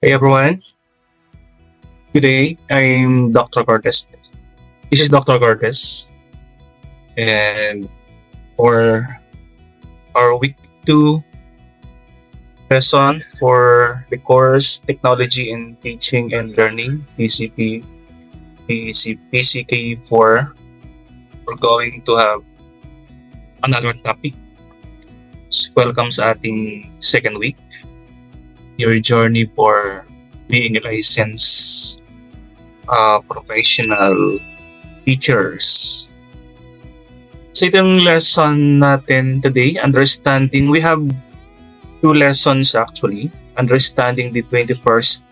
Hey everyone, today I'm Dr. Cortez. This is Dr. Cortez, and for our week 2 lesson for the course Technology in Teaching and Learning, PCK4, we're going to have another topic. Welcome sa ating second week, your journey for being a licensed professional teachers. So itong lesson natin today, understanding, we have two lessons actually. Understanding the 21st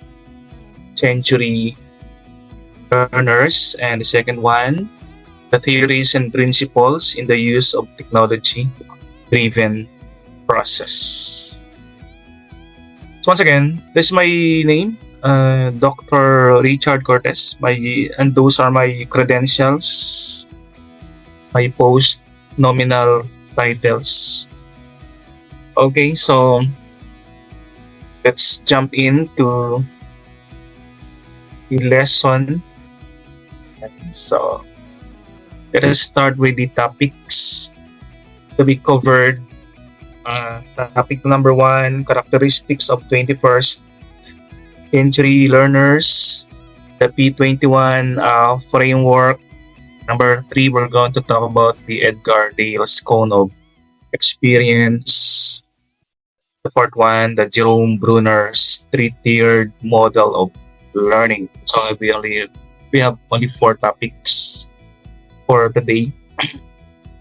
century learners, and the second one, the theories and principles in the use of technology-driven process. So once again, this is my name, Dr. Richard Cortez, and those are my credentials, my post nominal titles. Okay, so let's jump into the lesson. So let us start with the topics to be covered. Topic number 1, characteristics of 21st century learners, the P21 framework. Number 3, we're going to talk about the Edgar Dale's cone of experience. The fourth one, the Jerome Bruner's 3-tiered model of learning. So we have only 4 topics for today.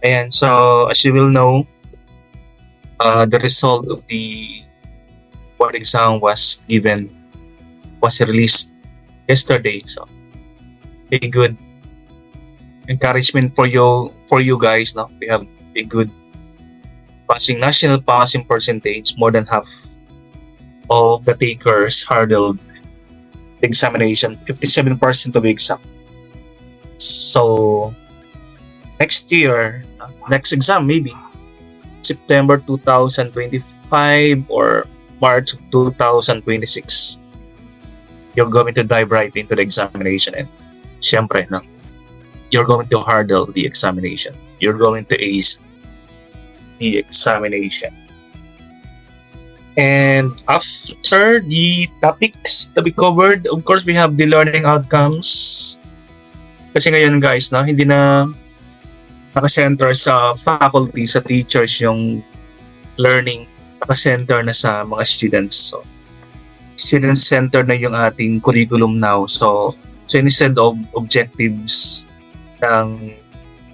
And so as you will know, the result of the board exam was released yesterday. So a good encouragement for you guys. Now we have a good national passing percentage. More than half of the takers hurdled the examination, 57% of the exam. So next exam maybe September 2025 or March 2026, you're going to dive right into the examination, and syempre, no, you're going to hurdle the examination. You're going to ace the examination. And after the topics to be covered, of course, we have the learning outcomes. Kasi ngayon guys, no, hindi na naka-center sa faculty, sa teachers yung learning, naka-center na sa mga students. So, student-centered na yung ating curriculum now. So instead of objectives ng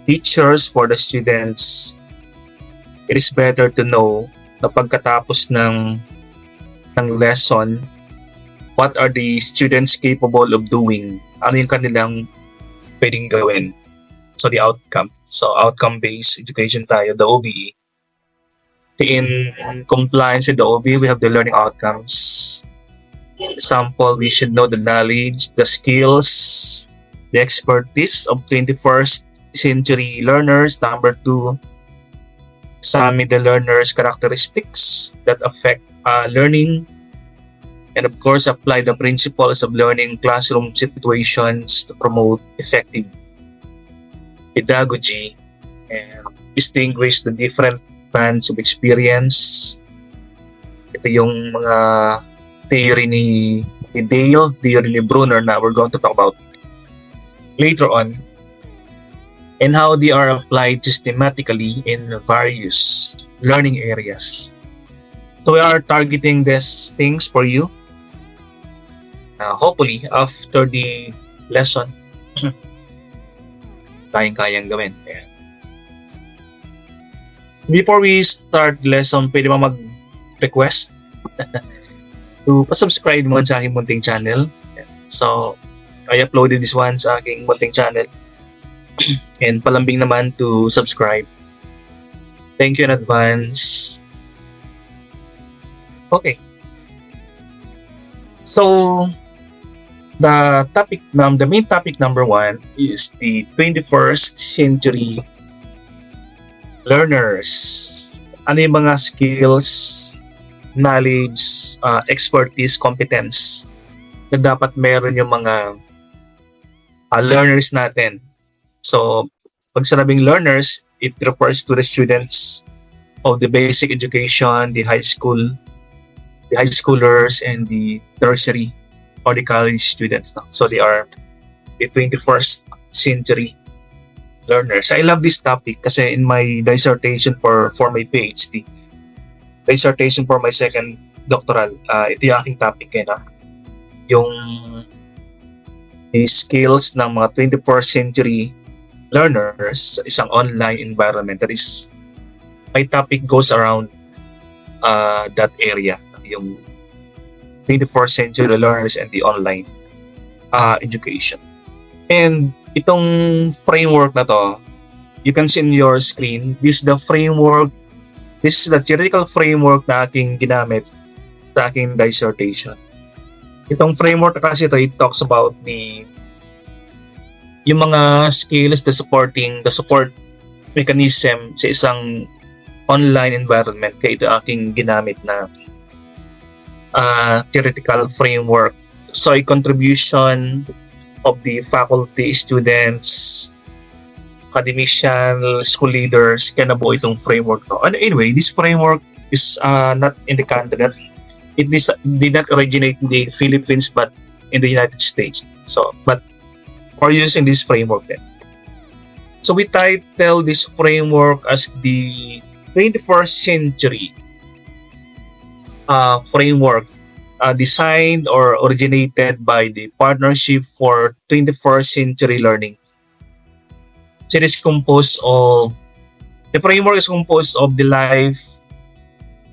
teachers for the students, it is better to know na pagkatapos ng lesson, what are the students capable of doing? Ano yung kanilang pwedeng gawin? So the outcome. So outcome-based education tayo, the OBE. In compliance with the OBE, we have the learning outcomes. Example, we should know the knowledge, the skills, the expertise of 21st century learners. Number 2, examine the learners' characteristics that affect learning. And of course, apply the principles of learning classroom situations to promote effective pedagogy and distinguish the different bands of experience. Ito yung mga theory ni Dale, theory ni Bruner na we're going to talk about later on, and how they are applied systematically in various learning areas. So we are targeting these things for you. Hopefully, after the lesson, kayang gawin. Ayan. Before we start lesson, pwede ba mag-request to pa-subscribe mo sa aking munting channel. Ayan. So, I uploaded this one sa aking munting channel. And palambing naman to subscribe. Thank you in advance. Okay. So, the main topic number 1 is the 21st century learners. Ano yung mga skills knowledge, expertise, competence na dapat meron yung mga learners natin. So, pag sinabing learners, it refers to the students of the basic education, the high schoolers, and the tertiary or the college students. No? So, they are the 21st century learners. I love this topic kasi in my dissertation for my PhD, dissertation for my second doctoral, ito yung aking topic yung the skills ng mga 21st century learners sa isang online environment. That is, my topic goes around that area, yung 21st century learners and the online education. And itong framework na to, you can see in your screen, this is the theoretical framework na aking ginamit sa aking dissertation. Itong framework kasi ito, it talks about yung mga skills, the support mechanism sa isang online environment. Kaya ito aking ginamit na theoretical framework. So, a contribution of the faculty, students, academician, school leaders, kaya nabuo itong framework to. And anyway, this framework is not in the country. It did not originate in the Philippines, but in the United States. So, but we're using this framework then. So we title this framework as the 21st century framework, designed or originated by the Partnership for 21st Century Learning. So it is the framework is composed of the life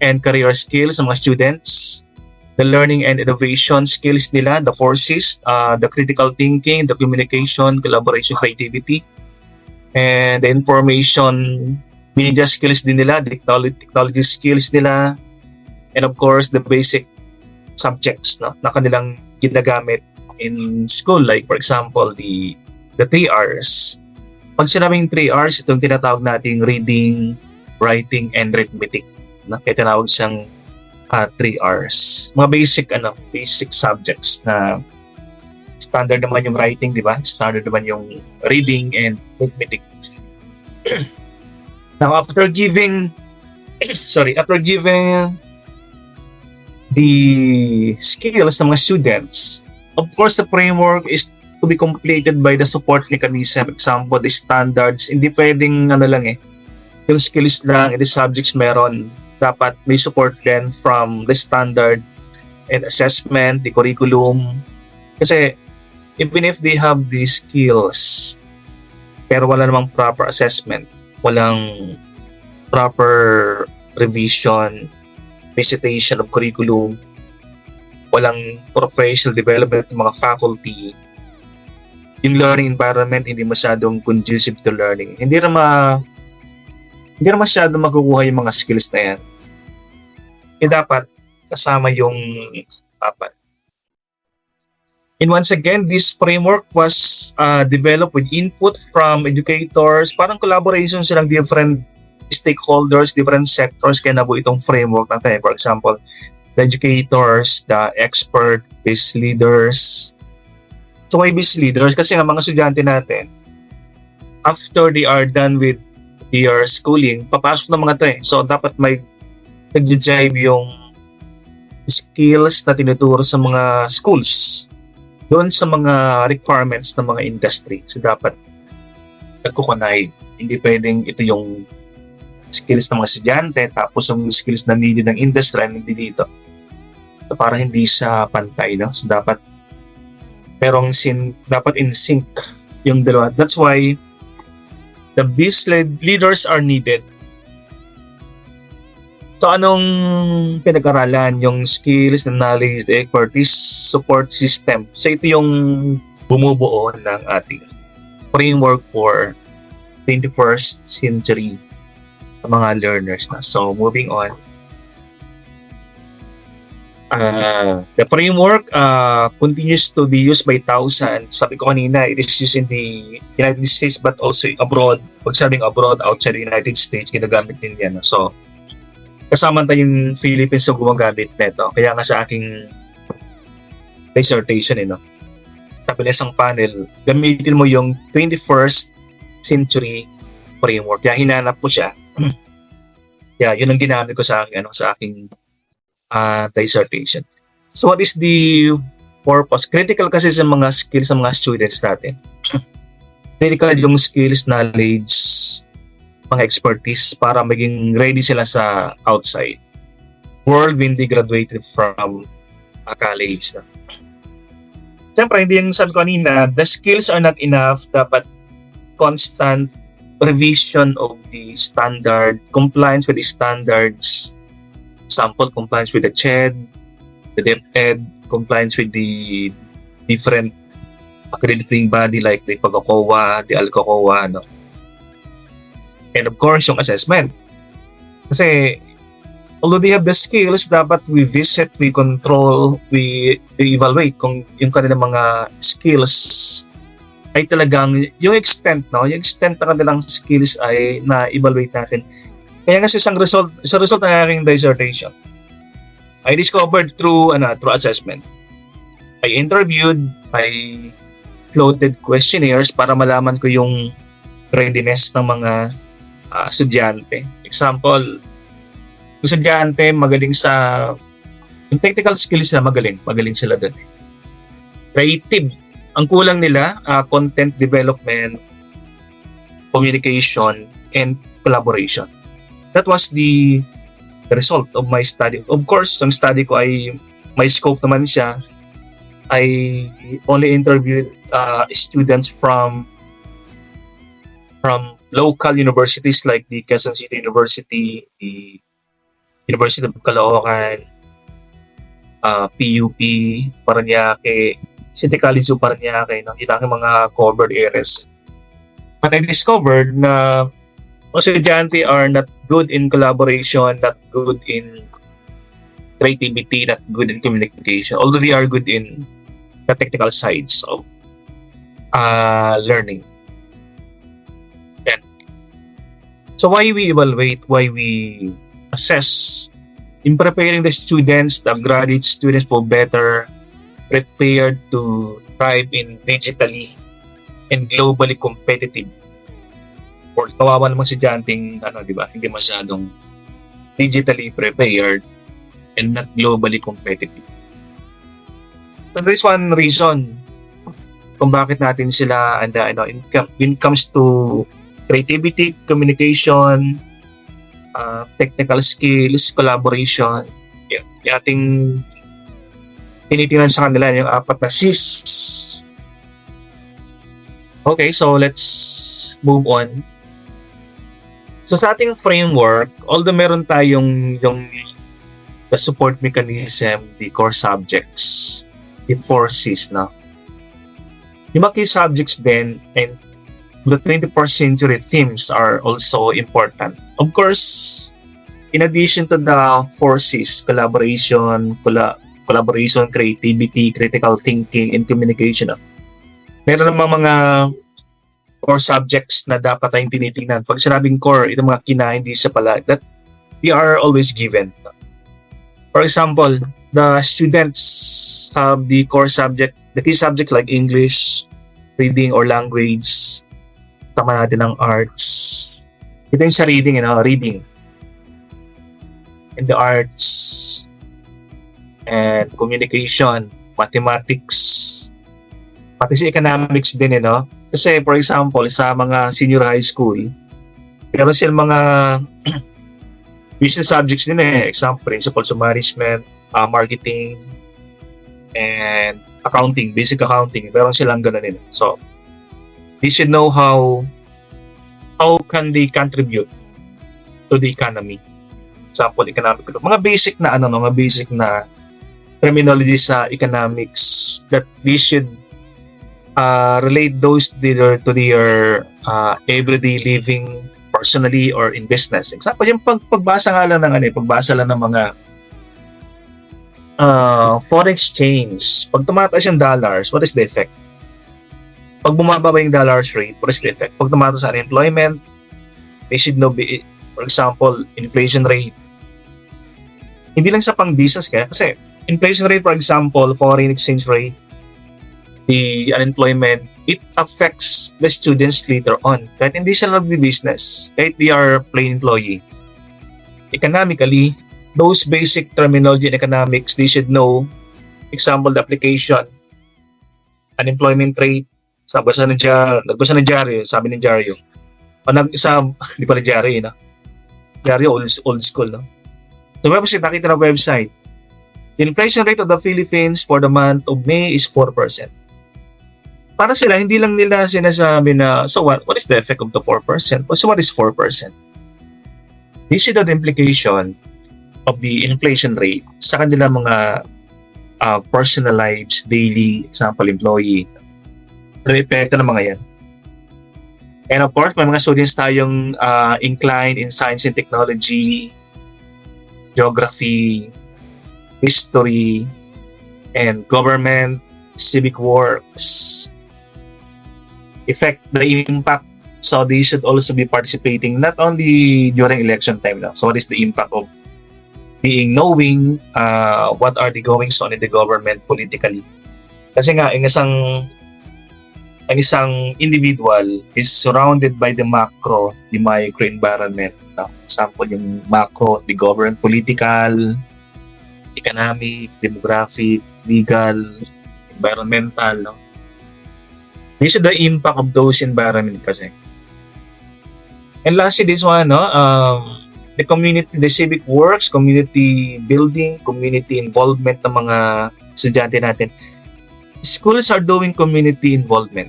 and career skills ng mga students, the learning and innovation skills nila, the forces, the critical thinking, the communication, collaboration, creativity, and the information media skills din nila, the technology skills nila, and of course, the basic subjects na kanilang ginagamit in school. Like for example, the 3 R's. Pag sinabing 3 R's, itong tinatawag nating reading, writing, and arithmetic. Kaya tinawag siyang 3 R's. Mga basic subjects na standard naman yung writing, di ba? Standard naman yung reading and arithmetic. Now, after giving the skills ng mga students, of course, the framework is to be completed by the support mechanism. Example, the standards. Hindi pwedeng yung skills lang, the subjects meron. Dapat may support din from the standard and assessment, the curriculum. Kasi even if they have these skills, pero wala namang proper assessment, walang proper revision, visitation of curriculum, walang professional development ng mga faculty, yung learning environment hindi masyadong conducive to learning. Hindi na masyadong makukuha yung mga skills na yan. Dapat kasama yung apat. And once again, this framework was developed with input from educators, parang collaboration silang different stakeholders, different sectors, kaya nabuo itong framework natin. For example, the educators, the expert, business leaders. So why business leaders? Kasi nga mga estudyante natin, after they are done with their schooling, papasok na mga to So dapat may nag-jive yung skills na tinuturo sa mga schools doon sa mga requirements ng mga industry. So dapat nagkukunay. Hindi pwedeng ito yung skills ng mga estudyante tapos yung skills na needed ng industry hindi dito. So para hindi siya pantay. So dapat dapat in sync yung dalawa. That's why the business leaders are needed. So anong pinag-aralan? Yung skills, the knowledge, the expertise, support system. So ito yung bumubuo ng ating framework for 21st century mga learners na. So moving on. The framework continues to be used by thousands. Sabi ko kanina, it is used in the United States but also abroad. Pag sabing abroad, outside the United States, ginagamit din yan. So, kasama tayo yung Philippines na gumagamit nito. Kaya nga sa aking dissertation, no? Sabi na isang panel, gamitin mo yung 21st century framework. Kaya hinanap ko siya. Kaya yun ang ginamit ko sa aking dissertation. So what is the purpose? Critical kasi sa mga skills sa mga students natin. Critical yung skills, knowledge, mga expertise para maging ready sila sa outside world when they graduated from a college. Siyempre, hindi yung sabi ko kanina, the skills are not enough. Dapat constant revision of the standard, compliance with the standards, example, compliance with the CHED, the DepEd, compliance with the different accrediting body like the PAGCOA, the ALCOA, no? And of course, yung assessment. Kasi, although they have the skills, dapat we visit, we control, we evaluate kung yung kanilang mga skills ay talagang, yung extent ng kanilang skills ay na-evaluate natin. Kaya nga sa result ng aking dissertation, I discovered through assessment. I interviewed, I floated questionnaires para malaman ko yung readiness ng mga estudyante. Example, yung estudyante magaling sa yung technical skills na magaling sila doon. Creative, ang kulang nila content development, communication, and collaboration. That was the result of my study. Of course, ang study ko ay may scope naman siya. I only interviewed students from local universities like the Quezon City University, the University of Caloocan, PUP, Parañaque, City College of Parañaque, no? Yun ang mga covered areas. But I discovered na mga estudyante are not good in collaboration, not good in creativity, not good in communication, although they are good in the technical sides of learning. So why we evaluate, why we assess in preparing the students, the graduate students for better prepared to thrive in digitally and globally competitive. Or kawawa namang estudyanteng di ba, hindi masyadong digitally prepared and not globally competitive. So there is one reason kung bakit natin sila when it comes to creativity, communication, technical skills, collaboration. Yung ating tinitingnan sa kanila yung 4 na C's. Okay, so let's move on. So sa ating framework, although meron tayong the support mechanism, the core subjects, the 4 C's na. Yung mga key subjects din and the 21st century themes are also important. Of course, in addition to the 4 C's, collaboration, creativity, critical thinking, and communication, meron namang mga core subjects na dapat tayong tinitingnan. Pag sinabing core, itong mga hindi sa pala, that they are always given. For example, the students have the core subject, the key subjects like English, reading or language, tama natin ng arts. Ito yung sa reading, reading. And the arts, and communication, mathematics, pati sa economics din, Kasi, for example, sa mga senior high school, meron silang mga business subjects din Example, principles of management, marketing, and accounting, basic accounting. Meron silang ganun So, they should know how can they contribute to the economy. Example, economic. Mga basic na mga basic na terminology sa economics that they should relate those to their everyday living personally or in business. Example, yung pagbasa nga lang pagbasa lang ng mga foreign exchange. Pag tumataas yung dollars, what is the effect? Pag bumaba yung dollars rate, what is the effect? Pag tumataas sa unemployment, they should know, for example, inflation rate. Hindi lang sa pang-business kaya kasi inflation rate, for example, foreign exchange rate, the unemployment, it affects the students later on. Kahit hindi sila nag-business, kahit they are plain employee. Economically, those basic terminology in economics, they should know. Example, the application, unemployment rate, nagbasa ng Diaryo, sabi ng Diaryo. Di pala Diaryo, no? Diaryo, old school, no? The website, nakita na website. The inflation rate of the Philippines for the month of May is 4%. Para sila, hindi lang nila sinasabi na, so what is the effect of the 4%? So what is 4%? This is the implication of the inflation rate sa kanila mga personal lives, daily, example, employee. Ano epekto ng mga yan? And of course, may mga students tayong inclined in science and technology, geography, history, and government, civic works. Effect, the impact. So they should also be participating not only during election time now. So what is the impact of knowing what are the goings on in the government politically? Kasi nga, ang isang individual is surrounded by the macro, the micro environment. Example, yung macro, the government, political, economic, demographic, legal, environmental, no? This is the impact of those environment kasi. And lastly, this one, no? The community, the civic works, community building, community involvement ng mga estudyante natin. Schools are doing community involvement.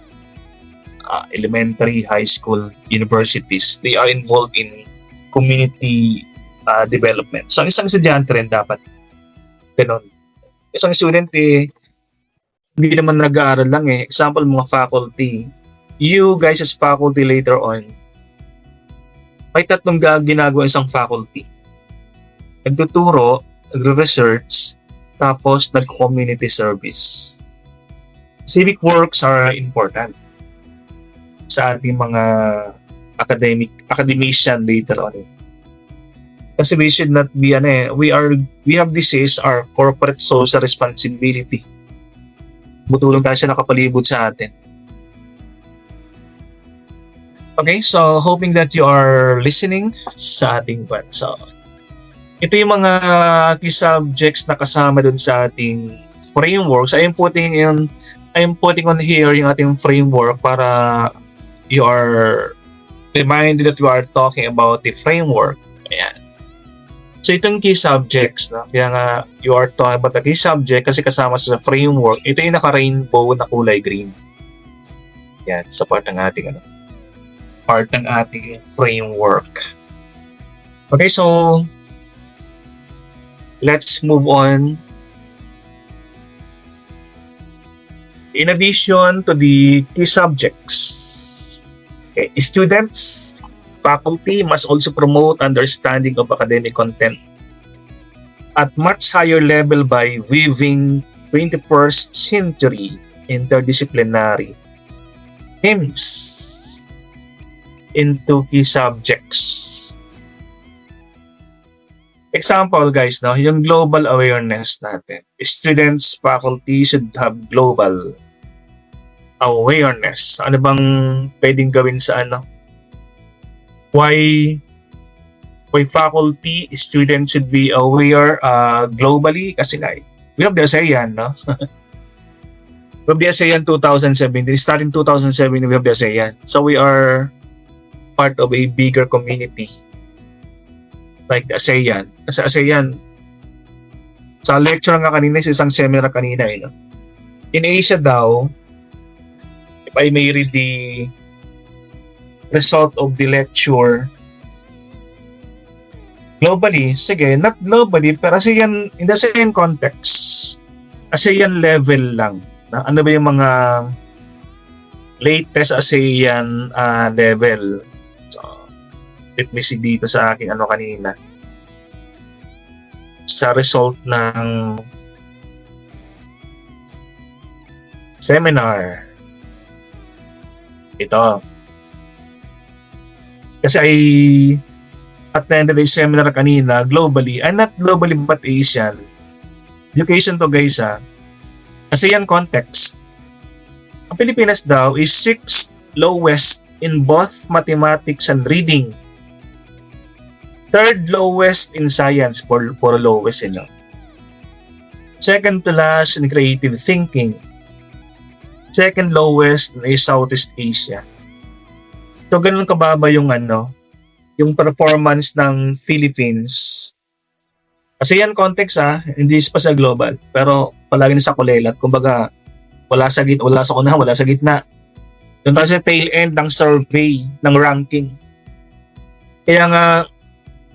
Elementary, high school, universities, they are involved in community development. So, isang estudyante rin dapat ganun. Isang student hindi naman nag-aaral lang Example, mga faculty. You guys as faculty later on, may tatlong ginagawa isang faculty. Nagtuturo, nagre-research, tapos nag-community service. Civic works are important sa ating mga academician later on. Kasi we should not be we have this is our corporate social responsibility. Butulong tayo sa nakapalibot sa atin. Okay, so hoping that you are listening sa ating part. So, ito yung mga key subjects na kasama dun sa ating framework. So, I am putting on here yung ating framework para you are reminded that you are talking about the framework. Ayan. So, itong key subjects, no? Kaya nga, you are talking about the key subject kasi kasama sa framework. Ito yung naka-rainbow na kulay green. Yan, sa part ng ating framework. Okay, so let's move on. In addition to the key subjects, okay, students, faculty must also promote understanding of academic content at much higher level by weaving 21st century interdisciplinary themes into key subjects. Example, guys, no, yung global awareness natin. Students, faculty should have global awareness. Ano bang pwedeng gawin sa Why faculty, students should be aware globally? Kasi we have the ASEAN, no? We have the ASEAN 2017. Starting 2017, we have the ASEAN. So we are part of a bigger community like the ASEAN. Kasi ASEAN, sa lecture nga kanina, sa isang seminar kanina, no? In Asia daw, if I may read the result of the lecture, globally, sige, not globally, pero ASEAN, in the ASEAN context, ASEAN level lang. Ano ba yung mga latest ASEAN level? So, let me see dito sa aking kanina. Sa result ng seminar. Ito. Kasi attended a seminar kanina globally, not globally but Asian. Education to guys Kasi yan context. Ang Pilipinas daw is 6th lowest in both mathematics and reading. 3rd lowest in science, for lowest Second to last in creative thinking. Second lowest is Southeast Asia. So ganun kababa yung yung performance ng Philippines. Kasi yan context hindi pa sa global, pero palagi na sa kulelat. Kumbaga, wala sa unahan, wala sa gitna. Doon tayo sa tail end ng survey, ng ranking. Kaya nga,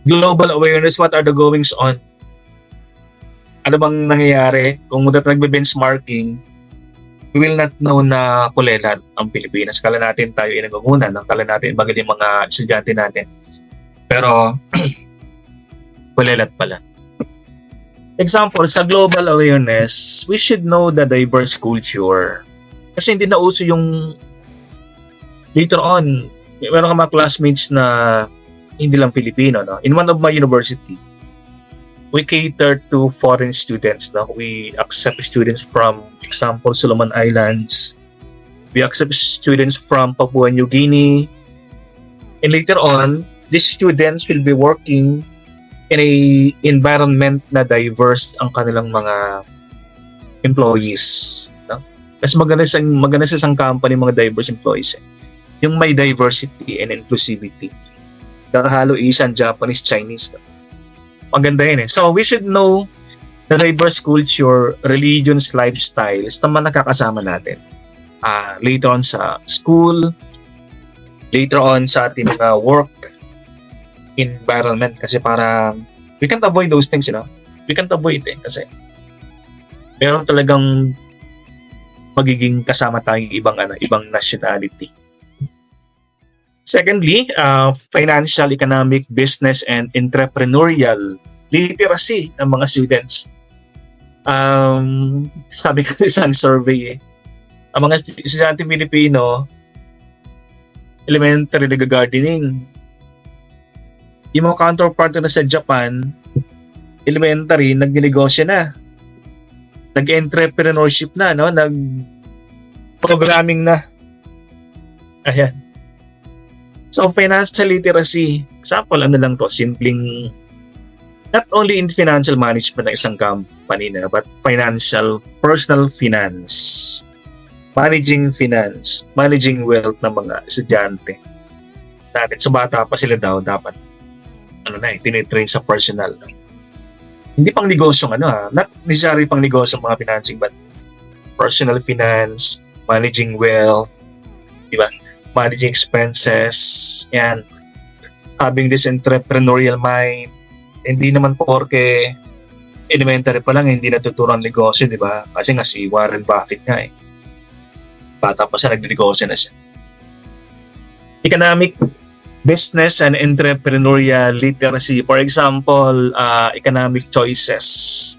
global awareness, what are the goings on? Ano bang nangyayari? Kung nagbe-benchmarking, we will not know na kulelat ang Pilipinas. Kala natin tayo inagumunan, kala natin bagay yung mga estudyante natin. Pero, kulelat pala. Example, sa global awareness, we should know the diverse culture. Kasi hindi na uso yung later on, meron ka mga classmates na hindi lang Filipino. No? In one of my university, we cater to foreign students. No? We accept students from, example, Solomon Islands. We accept students from Papua New Guinea. And later on, these students will be working in a environment na diverse ang kanilang mga employees. No? Kasi maganda sa isang company, mga diverse employees. Yung may diversity and inclusivity. Kakahalo Asian, Japanese, Chinese. No? Maganda yun So we should know the diverse culture, religions, lifestyles na nakakasama natin. Later on sa school, later on sa ating mga work environment, kasi para we can't avoid those things, we can't avoid kasi meron talagang magiging kasama tayong ibang nationality. Secondly, financial, economic, business, and entrepreneurial literacy ng mga students. Sabi ko sa isang survey ang mga estudyante Pilipino, elementary nag-gardening. Yung mga counterpart na sa Japan, elementary, nag-negosyo na. Nag-entrepreneurship na, no? Nag-programming na. Ayan. So, financial literacy, example, lang to, simpleng, not only in financial management ng isang company but financial, personal finance, managing finance, managing wealth ng mga estudyante. Natin, sa bata pa sila dapat tinitrain sa personal. Hindi pang negosyo not necessarily pang negosyo mga financing, but personal finance, managing wealth, diba? Managing expenses, yan. Having this entrepreneurial mind, hindi naman porke elementary pa lang, hindi natuturuan negosyo, diba? Kasi nga si Warren Buffett nga bata pa siya, nag-negosyo na siya. Economic, business and entrepreneurial literacy. For example, economic choices,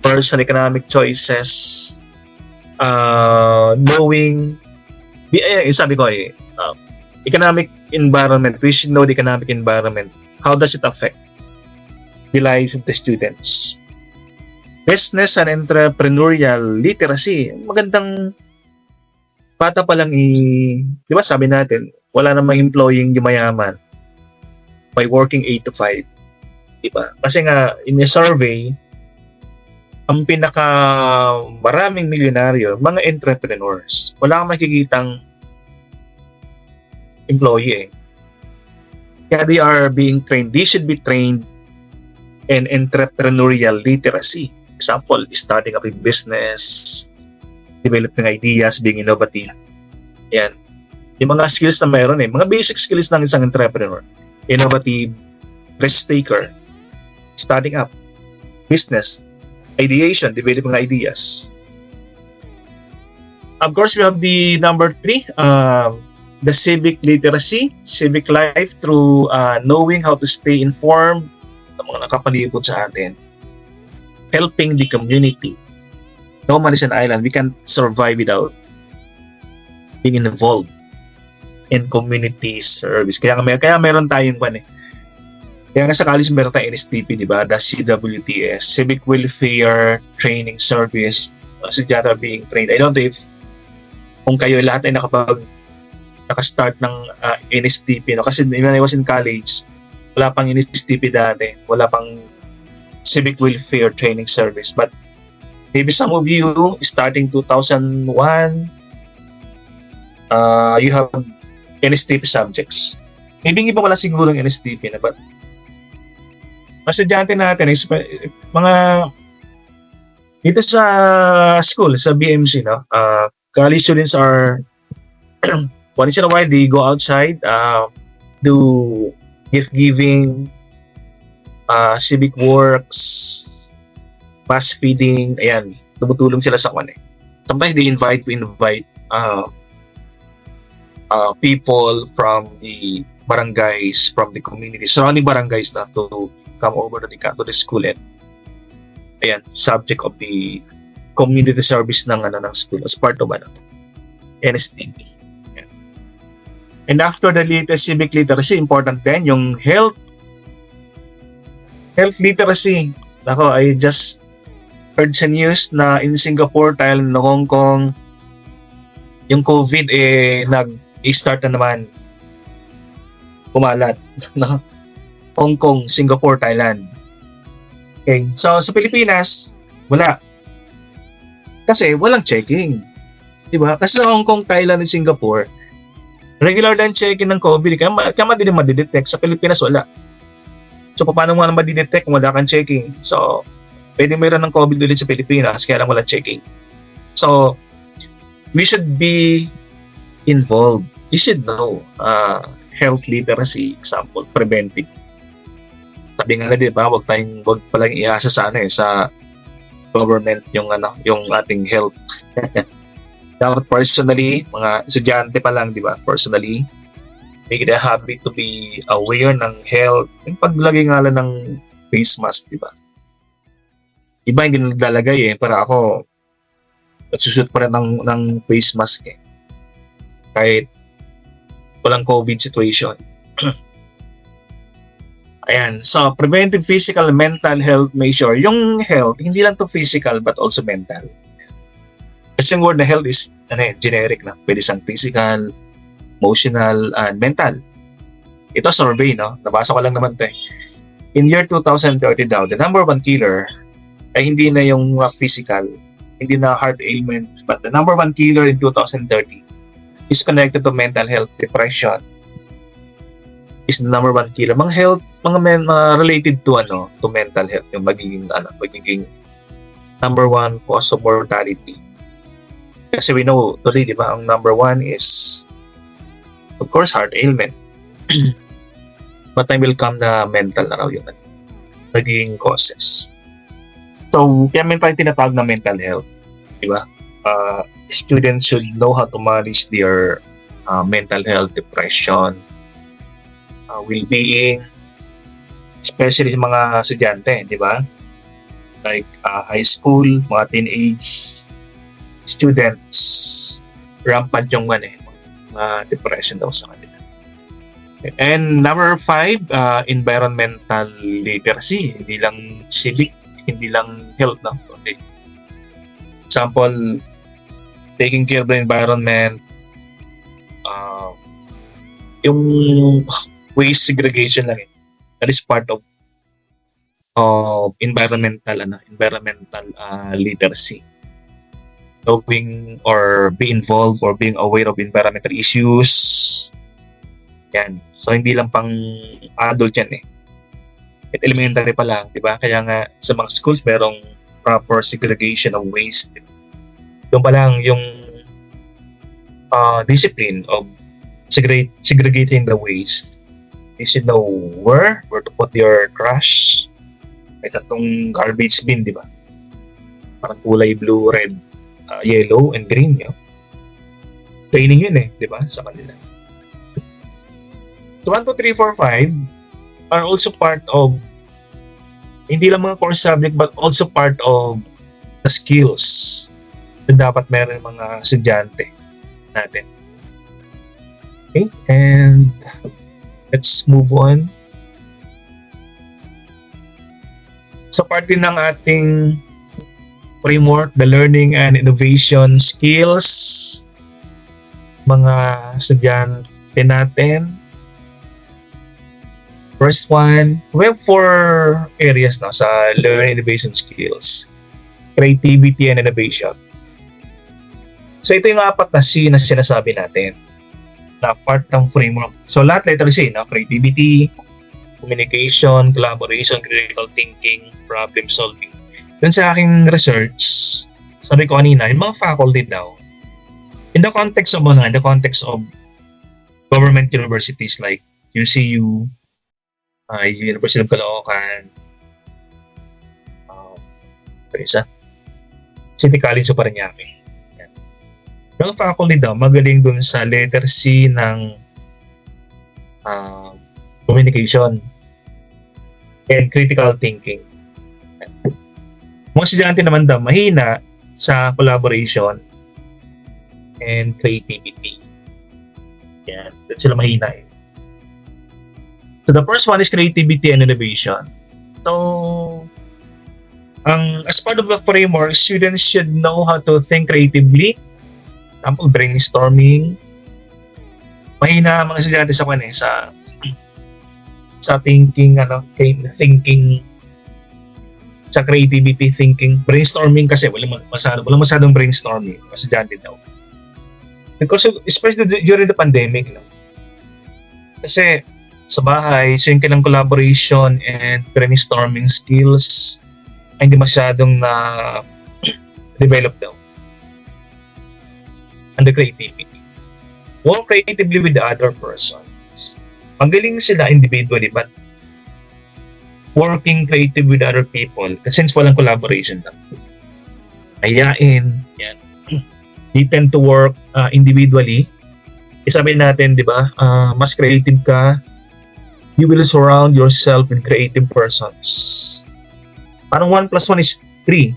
personal economic choices, knowing, sabi ko economic environment. We should know the economic environment. How does it affect the lives of the students? Business and entrepreneurial literacy. Magandang bata pa lang di ba sabi natin, wala namang employing yung mayaman by working 8 to 5. Diba? Kasi nga, in a survey, ang pinaka maraming milyonaryo, mga entrepreneurs. Wala kang makikitang employee Kaya they are being trained. They should be trained in entrepreneurial literacy. Example, starting up a business, developing ideas, being innovative. Yan. Yung mga skills na mayroon mga basic skills ng isang entrepreneur. Innovative, risk taker, starting up, business, ideation, developing ideas. Of course, we have the number 3, the civic literacy, civic life through knowing how to stay informed ng mga nakapalibot sa atin. Helping the community. No man is an island. We can't survive without being involved in community service. Kaya meron tayong Kaya nga sa college meron tayong NSTP, di ba? The CWTS, Civic Welfare Training Service. Estudyante being trained. I don't know if kung kayo lahat ay nakastart ng NSTP. No? Kasi when I was in college, wala pang NSTP dati. Wala pang Civic Welfare Training Service. But maybe some of you, starting 2001, you have NSTP subjects. Maybe iba wala siguro yung NSTP na, but estudyante natin, mga dito sa school, sa BMC, no? College students are once in a while, they go outside, do gift giving, civic works, mass feeding, ayan, tumutulong sila sa kwan eh. Sometimes they invite people from the barangays, from the community, surrounding barangays na to come over to the school and ayan, subject of the community service ng school as part of NSTP. Ayan. And after the latest civic literacy, important din yung health literacy. Ako, I just heard sa news na in Singapore, Thailand, na Hong Kong, yung COVID nag-start na naman kumalat. Hong Kong, Singapore, Thailand. Okay. So, sa Pilipinas, wala. Kasi walang checking. Diba? Kasi sa Hong Kong, Thailand, and Singapore, regular lang checking ng COVID. Kaya madili madidetect. Sa Pilipinas, wala. So, paano mo na madidetect kung wala kang checking? So, pwede mayroon ng COVID ulit sa Pilipinas, kaya lang walang checking. So, we should be involved. You should know health literacy, example, preventive. Sabi nga di ba, wag palang iasa sa sa government yung ating health. Dapat personally, mga estudyante pa lang, di ba? Personally, make it a habit to be aware ng health. Yung paglagay nga lang ng face mask, di ba? Iba hindi na naglalagay para ako nagsushoot pa rin ng face mask eh. Kahit walang COVID situation. Ayan. So, preventive physical and mental health measure. Yung health, hindi lang to physical but also mental. Kasi yung word na health is generic na. Pwede siyang physical, emotional, and mental. Ito survey, no? Nabasa ko lang naman ito eh. In year 2030 daw, the number one killer ay hindi na yung physical, hindi na heart ailment, but the number one killer in 2030 is connected to mental health. Depression is the number one killer. Mga health, mga related to to mental health, yung magiging number one cause of mortality. Kasi we know today, di ba, ang number one is of course heart ailment. But time will come na mental na raw yung magiging causes. So, kaya may tayong tinatawag na mental health, di ba? Students should know how to manage their mental health, depression, well-being, especially sa mga estudyante, di ba? Like high school, mga teenage students, rampant yung depression daw sa kanila. And number 5, environmental literacy. Hindi lang civic, hindi lang health, no? Okay. Example, taking care of the environment, yung waste segregation lang eh. That is part of environmental literacy. Knowing or be involved or being aware of environmental issues. Yan. So, hindi lang pang adult yan eh. At elementary pa lang, di ba? Kaya nga sa mga schools, merong proper segregation of waste. Doon pa lang yung discipline of segregating the waste. You should know where to put your trash. May tatong garbage bin, di ba? Parang kulay blue, red, yellow, and green. Yun. Training yun eh, di ba? Sa kanila. So 1, 2, 3, 4, 5 are also part of, hindi lang mga core subject, but also part of the skills na dapat meron mga estudyante natin. Okay, and let's move on. part din ng ating framework, the learning and innovation skills. Mga estudyante natin. First one, we have 4 areas na sa learning innovation skills. Creativity and innovation. So ito yung 4 na C na sinasabi natin na part ng framework. So lahat letter C, no? Creativity, communication, collaboration, critical thinking, problem solving. Dun sa aking research, sabi ko kanina, yung mga faculty daw, in the context of government universities like UCU, University of Caloocan, isa, City College of Parañaque. Yung faculty daw, magaling dun sa letter C ng communication and critical thinking. Mga estudyante naman daw, mahina sa collaboration and creativity. Yan, dun sila mahina eh. So the first one is creativity and innovation. So, as part of the framework, students should know how to think creatively. Example, brainstorming. Mahina mga estudyante sa thinking, thinking, sa creativity thinking. Brainstorming kasi walang masyadong brainstorming mga estudyante daw. Because especially during the pandemic, no? Kasi sa bahay, so yung kailang collaboration and brainstorming skills ay hindi masyadong na-develop daw. And the creativity. Work creatively with the other persons. Magaling sila individually, but working creative with other people, since walang collaboration daw. Ayain, yan. They tend to work individually. Isabi natin, di ba, mas creative ka, you will surround yourself with creative persons. Parang 1 plus 1 is 3.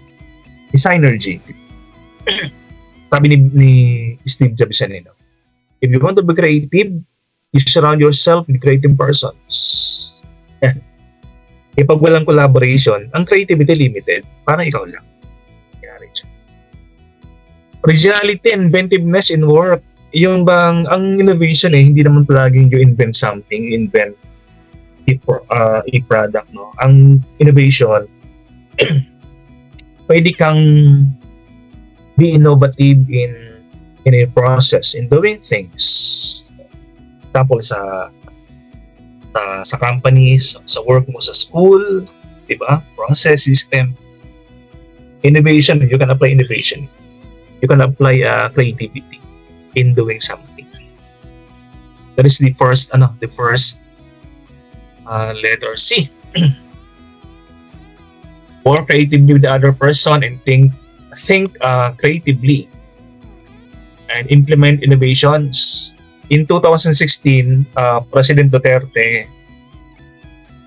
Is synergy. Sabi ni Steve Jobs yan, if you want to be creative, you surround yourself with creative persons. Pag walang collaboration, ang creativity limited. Parang ikaw lang. Originality and inventiveness in work. Yung bang, ang innovation hindi naman palaging you invent something, invent a product, no? Ang innovation, pwede kang be innovative in a process, in doing things. Example, sa companies, sa work mo sa school, di ba? Process, system. Innovation, you can apply innovation. You can apply creativity in doing something. That is the first letter C. Work creatively with the other person and think creatively and implement innovations. In 2016, President Duterte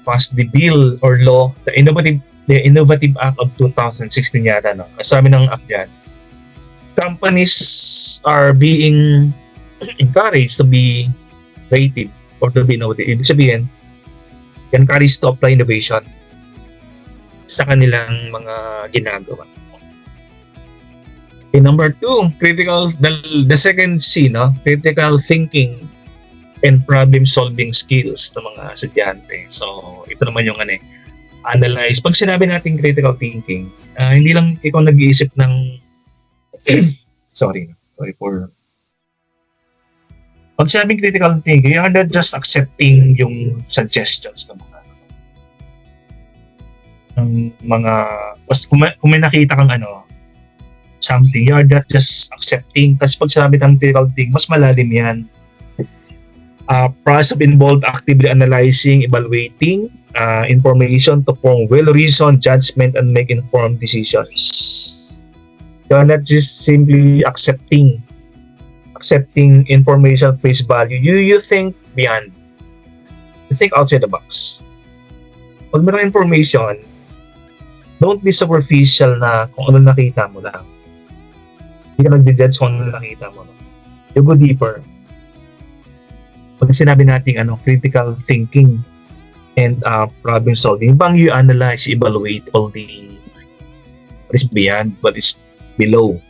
passed the bill or law, the Innovative Act of 2016 yata, no? Sabi ng act yan, companies are being encouraged to be creative or to be innovative. Ibig sabihin, encouraged to apply innovation sa kanilang mga ginagawa. Okay, number 2, the second C, no? Critical thinking and problem solving skills ng mga estudyante. So, ito naman yung analyze. Pag sinabi natin critical thinking, hindi lang ikaw nag-iisip ng sorry for pag sinabing critical thinking, you're not just accepting yung suggestions ng kung may nakita kang something, you're not just accepting. Kasi pag sinabi ng critical thinking, mas malalim yan. Process of involved actively analyzing, evaluating information to form well-reasoned judgment and make informed decisions. You're not just simply accepting information at face value. You think beyond. You think outside the box. Pag mayroong information, don't be superficial na kung ano nakita mo lang. Hindi ka nag-judge kung ano nakita mo. You go deeper. Pag sinabi natin critical thinking, and problem solving. Bang you analyze, evaluate all the what is beyond, what is below,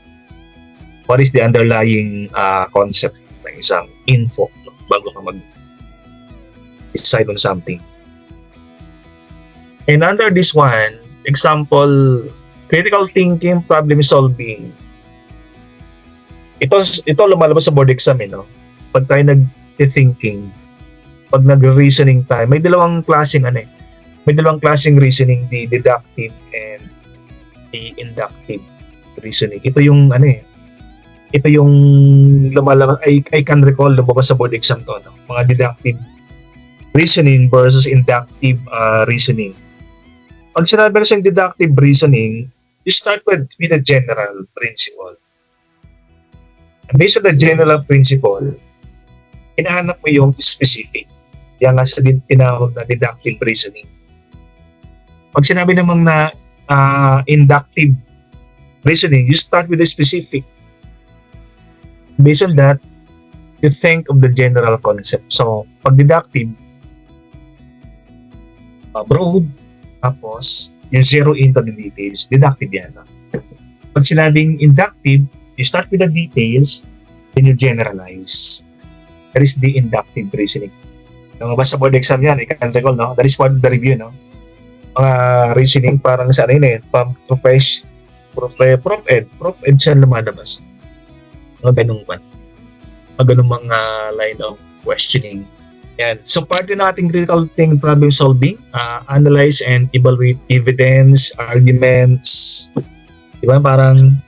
what is the underlying concept ng isang info bago ka mag-decide on something. And under this one, example, critical thinking, problem solving. Ito lumalabas sa board exam, no? Pag tayo nag-thinking, pag nag-reasoning tayo, may dalawang klaseng reasoning, the deductive and the inductive reasoning. Ito yung lumalabas, I can recall, lumabas sa board exam to, no? Mga deductive reasoning versus inductive reasoning. Pag sinabi ko sa deductive reasoning, you start with a general principle. And based on the general principle, hinahanap mo yung specific. Yan nga sa tinawag na deductive reasoning. Pag sinabi namang na inductive reasoning, you start with the specific. Based on that, you think of the general concept. So, pag deductive, broad, tapos you zero into the details, deductive yan. Pag sinabing inductive, you start with the details, then you generalize. That is the inductive reasoning. Lumabas sa board exam yan, I can recall, no? That is part of the review, no? Mga reasoning parang sa Prof Ed siya lumalabas. Ganung mga line of questioning. Yan. So part din nating critical thinking, problem solving, analyze and evaluate evidence, arguments. Diba? Parang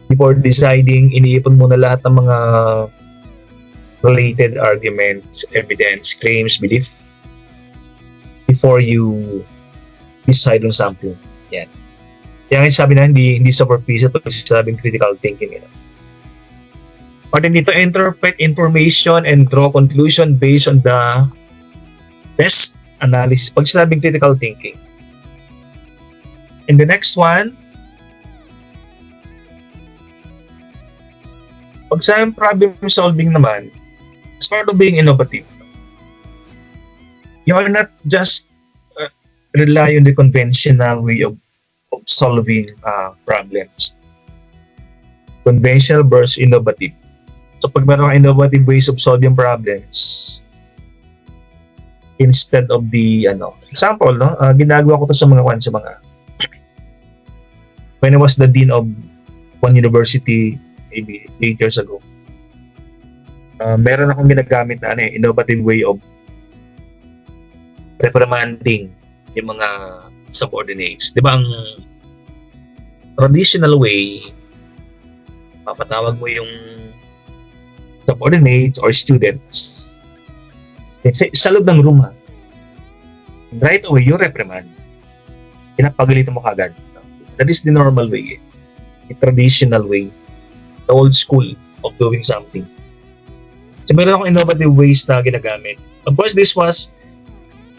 before deciding, iniipon muna lahat ng mga related arguments, evidence, claims, belief before you decide on something. Yan. Kaya sabi na hindi superficial pag sabing critical thinking. Or then dito, interpret information and draw conclusion based on the best analysis. Pag sinabing critical thinking. And the next one, pag sinabing problem solving naman, as part of being innovative, you are not just rely on the conventional way of solving problems. Conventional versus innovative. So pag meron kang innovative ways of solving problems, instead of the example, no, ginagawa ko to sa mga when I was the dean of one university maybe 8 years ago, meron akong ginagamit na innovative way of reprimanding yung mga subordinates. Di ba ang traditional way, papatawag mo yung subordinates or students sa loob ng room, right away, you reprimand. Pinapagalitan mo kagad. That is the normal way. The traditional way. The old school of doing something. So, meron akong innovative ways na ginagamit. Of course, this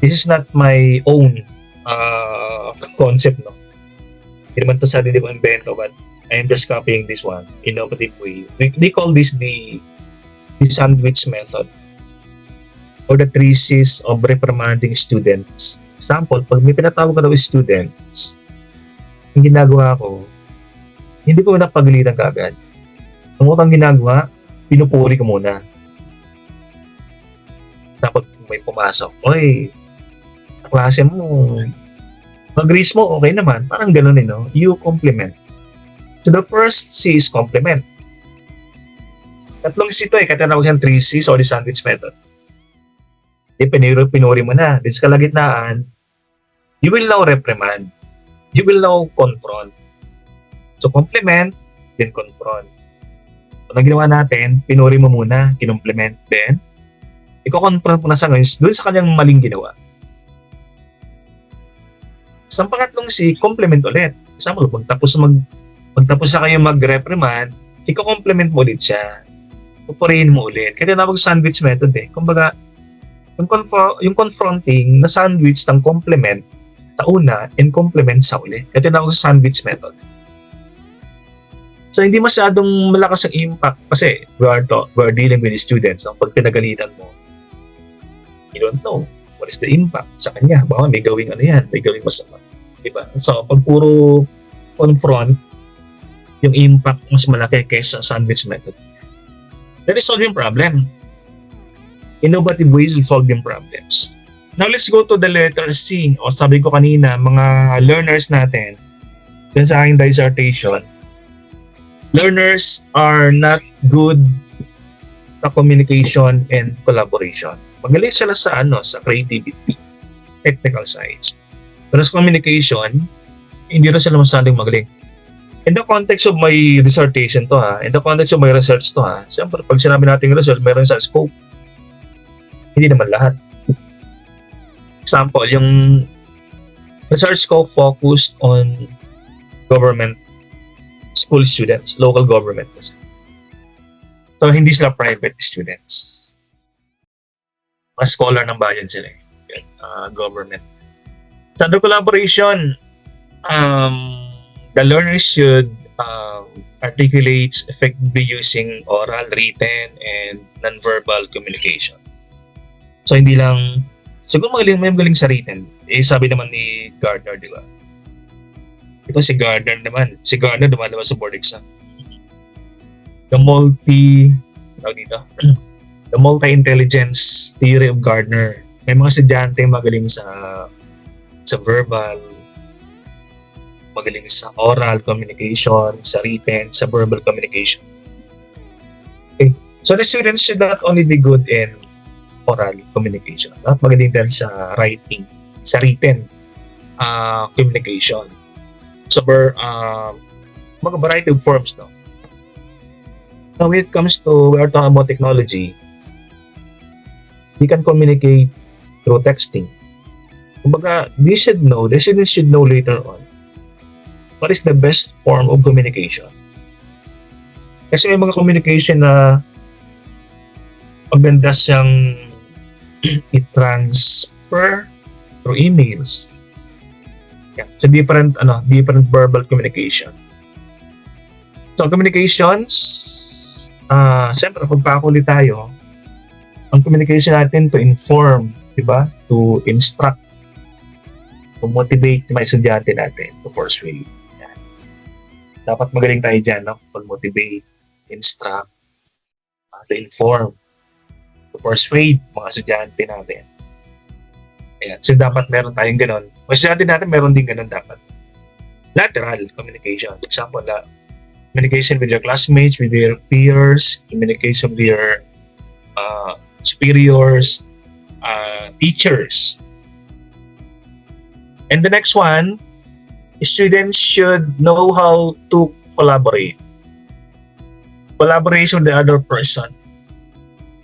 is not my own concept, no? Hindi naman ito sarili ko invento, but I am just copying this one. Innovative way. They call this the sandwich method or the 3 C's of reprimanding students. Example, pag may pinatawag ka daw students, yung ginagawa ko, hindi ko napagalitan kaagad. Ang utang ginagawa, pinupuri ko muna. Tapos may pumasok, oy, klase mo, mag-raise mo, okay naman. Parang ganun, no? You compliment. So the first C is compliment. Tatlong C ito kaya tinawag yan 3 C's or the sandwich method. Pinuri mo na. Din sa kalagitnaan, you will now reprimand. You will now confront. So compliment, then confront. So ang ginawa natin, pinuri mo muna, kinompliment, then iko-confront mo na sa ngayon doon sa kanyang maling ginawa. Sa pangatlong C, compliment ulit. Example, magtapos na kayo mag-reprimand, iko-compliment mo ulit siya. Pupurihin mo ulit. Kaya tinawag sandwich method Kumbaga, yung confronting na sandwich ng compliment sa una and compliment sa uli. Kaya tinawag sandwich method. So, hindi masyadong malakas ang impact kasi we are dealing with the students. Pag pinagalitan mo, you don't know. What is the impact sa kanya? Baka may gawing ano yan, may gawing masama. Diba? So, pag puro confront, yung impact mas malaki kaysa sandwich method. That is solving problem. Innovative ways of solving problems. Now, let's go to the letter C. O sabi ko kanina, mga learners natin, dun sa aking dissertation, learners are not good sa communication and collaboration. Magaling sila sa sa creativity, technical sides. Pero sa communication, hindi na sila masyadong magaling. In the context of my dissertation to in the context of my research to siyempre pag sinabi natin research, meron sa scope. Hindi naman lahat. Example, yung research ko focused on government school students, local government kasi. So, hindi sila private students. Mas scholar ng bayan sila government. So, under collaboration, the learners should articulate effectively using oral, written, and non-verbal communication. So, hindi lang, siguro magaling sa written. Sabi naman ni Gardner, di ba? Ito si Gardner naman. Si Gardner dumalabas sa board exam. The multi-intelligence theory of Gardner. May mga estudyante magaling sa verbal, magaling sa oral communication, sa written, sa verbal communication. Okay. So the students should not only be good in oral communication, not magaling din sa writing, sa written communication. So mga variety of forms, no? Now when it comes to, we are talking about technology, we can communicate through texting. Kumbaga, the students should know later on what is the best form of communication. Kasi may mga communication na maganda siyang i-transfer through emails. Yeah. So different verbal communication. So communications, siyempre pagpakuli tayo, ang communication natin to inform, diba? To instruct, to motivate yung mga estudyante natin, to persuade. Dapat magaling tayo dyan, no? Pag-motivate, instruct, to inform, to persuade mga estudyante natin. Ayan. So dapat meron tayong ganon. Mga estudyante natin meron din ganon dapat. Lateral communication. For example, communication with your classmates, with your peers, communication with your superiors, teachers. And the next one, students should know how to collaborate. Collaboration with the other person.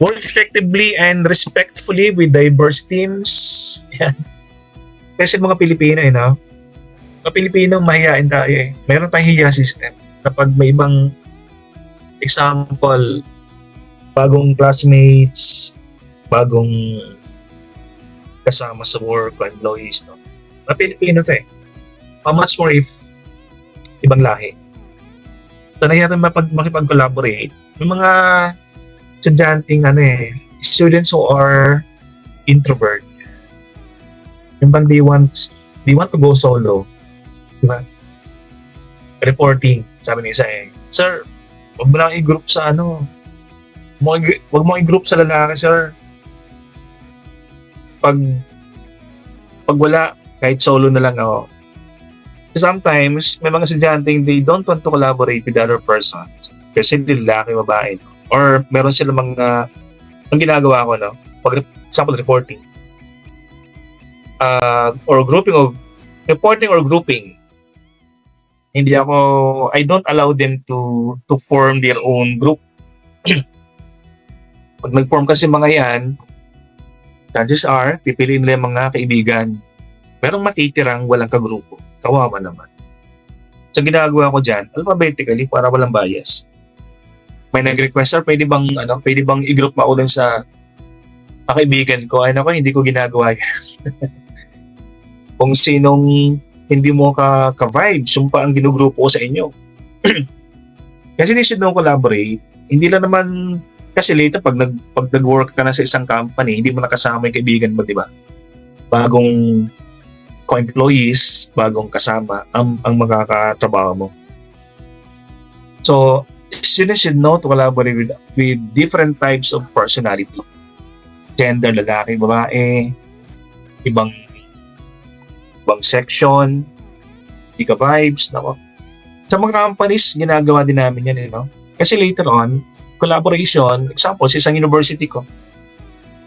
Work effectively and respectfully with diverse teams. Yan. Kasi mga Pilipino, mga Pilipino, mahihain tayo Meron tayong hiya system. Kapag may ibang example, bagong classmates, bagong kasama sa work, employees, no? Mga Pilipino to much more if ibang lahi. So, nahiyatin makipag-collaborate. Yung mga estudyanteng students who are introvert. Yung bang they want to go solo. Diba? Reporting, sabi ni isa Sir, wag mo lang i-group sa wag mo i-group sa lalaki, sir. Pag wala, kahit solo na lang ako. Sometimes, may mga estudyanteng they don't want to collaborate with other persons kasi hindi lalaki, babae. Or meron sila mga, ang ginagawa ko, for example, reporting. Or reporting or grouping. I don't allow them to form their own group. Pag nag-form kasi mga yan, chances are, pipiliin nila yung mga kaibigan. Merong matitirang walang kagrupo. Kawawa naman. So ginagawa ko dyan, alphabetically para walang bias. May nag-request, sir, pwede bang i-group mo ako dun sa kaibigan ko? Hindi ko ginagawa yan. Kung sinong hindi mo ka-vibe, sumpa ang ginugrupo ko sa inyo. Kasi they should know collaborate. Hindi lang naman, kasi later pag nag-work ka na sa isang company, hindi mo nakasama yung kaibigan mo, di ba? bagong co-employees, bagong kasama ang makakatrabaho mo. So, students should know to collaborate with different types of personality. Gender, lalaki, babae, ibang section, di ka vibes, nako. Sa mga companies, ginagawa din namin yan, no? Kasi later on, collaboration, example, sa isang university ko,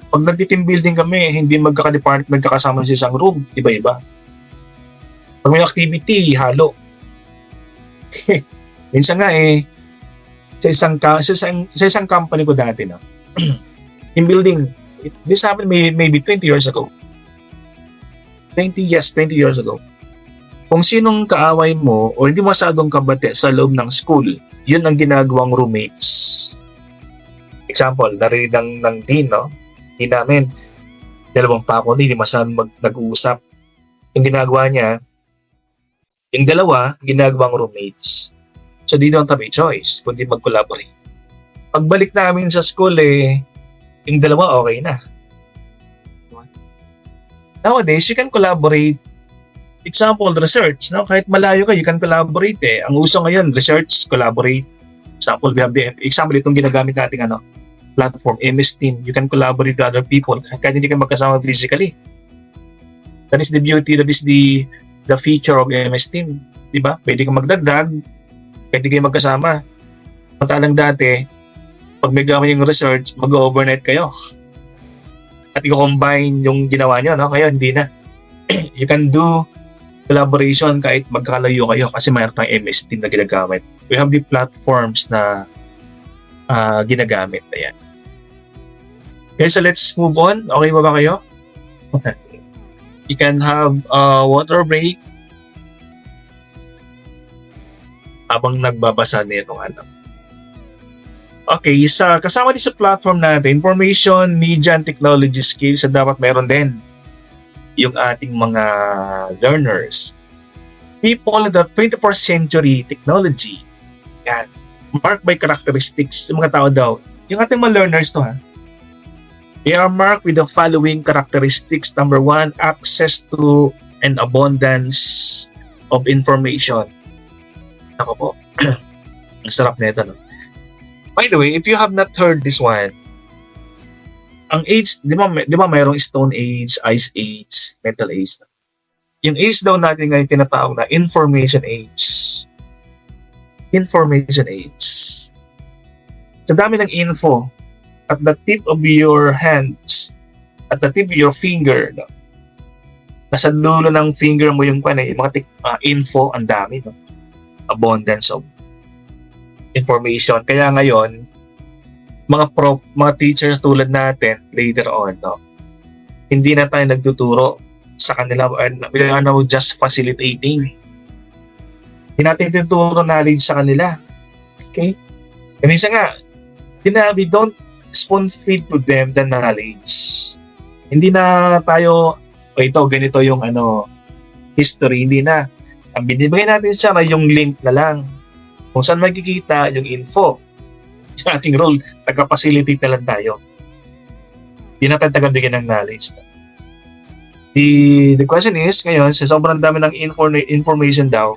pag nag-team building kami, hindi magkaka-department, magkakasama sa isang room, iba-iba. Pag may activity, halo. Minsan nga sa isang company ko dati, no? Team building, this happened maybe 20 years ago. 20 years ago. Kung sinong kaaway mo o hindi masyadong kabate sa loob ng school, yun ang ginagawang roommates. Example, narinig ng dean, no? Dean namin, dalawang faculty, hindi masyadong nag-uusap. Yung ginagawa niya, yung dalawa, ginagawang roommates. So, di don't have a choice, kundi mag-collaborate. Pagbalik namin sa school, yung dalawa, okay na. Nowadays, you can collaborate. Example, research, no? Kahit malayo ka, you can collaborate. Ang uso ngayon, research, collaborate. Example, we have itong ginagamit nating platform, MS Team. You can collaborate with other people kahit hindi ka magkasama physically. That is the beauty, that is the feature of MS Team. Diba? Pwede kang magdagdag, pwede kayo magkasama. Matalang dati, pag may gawin yung research, mag-overnight kayo. At i-combine yung ginawa nyo, no? Ngayon, hindi na. You can do collaboration kahit magkalayo kayo kasi mayroon tayong MS Team na ginagamit. We have the platforms na ginagamit. Ayan. Okay, so let's move on. Okay ba kayo? You can have a water break habang nagbabasa nito. Okay, kasama din sa platform natin, information, media, and technology skills na dapat meron din yung ating mga learners. People in the 21st century technology, yan, marked by characteristics, yung mga tao daw, yung ating mga learners to, they are marked with the following characteristics. Number 1, access to and abundance of information. Ako po, ang sarap nito, no? By the way, if you have not heard this one, ang age, di ba mayroong Stone Age, Ice Age, Metal Age. Yung age daw natin ngayon tinatawag na Information Age. Information Age. Sa dami ng info, at the tip of your hands, at the tip of your finger, no? Nasa dulo ng finger mo yung mga info, ang dami, no? Abundance of information. Kaya ngayon, mga teachers tulad natin later on, no? Hindi na tayo nagtuturo sa kanila, we are now just facilitating. Hindi natin tinuturo knowledge sa kanila. Okay? And minsan nga, we don't spoon feed to them the knowledge. Hindi na tayo, ganito yung history, hindi na. Ang binibigay natin siya na yung link na lang. Kung saan magkikita yung info. Yung ating role, taga-facilitate na lang tayo. Hindi natin taga-bigyan ng knowledge. The question is, ngayon, sa sobrang dami ng information daw,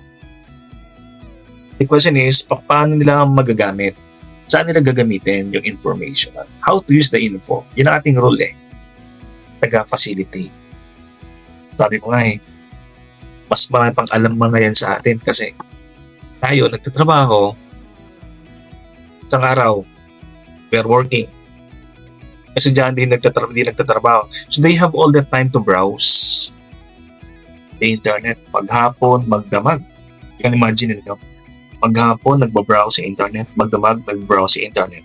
the question is, paano nila magagamit? Saan nila gagamitin yung information? How to use the info? Yun ang ating role taga-facilitate. Sabi ko nga mas marami pang alam mga yan sa atin kasi tayo, nagtatrabaho, isang araw, we're working. Kasi dyan hindi nagtatrabaho. So they have all the time to browse the internet. Paghapon, magdamag. You can imagine it, no? Paghapon, nagbabrowse sa internet. Magdamag, nagbrowse sa internet.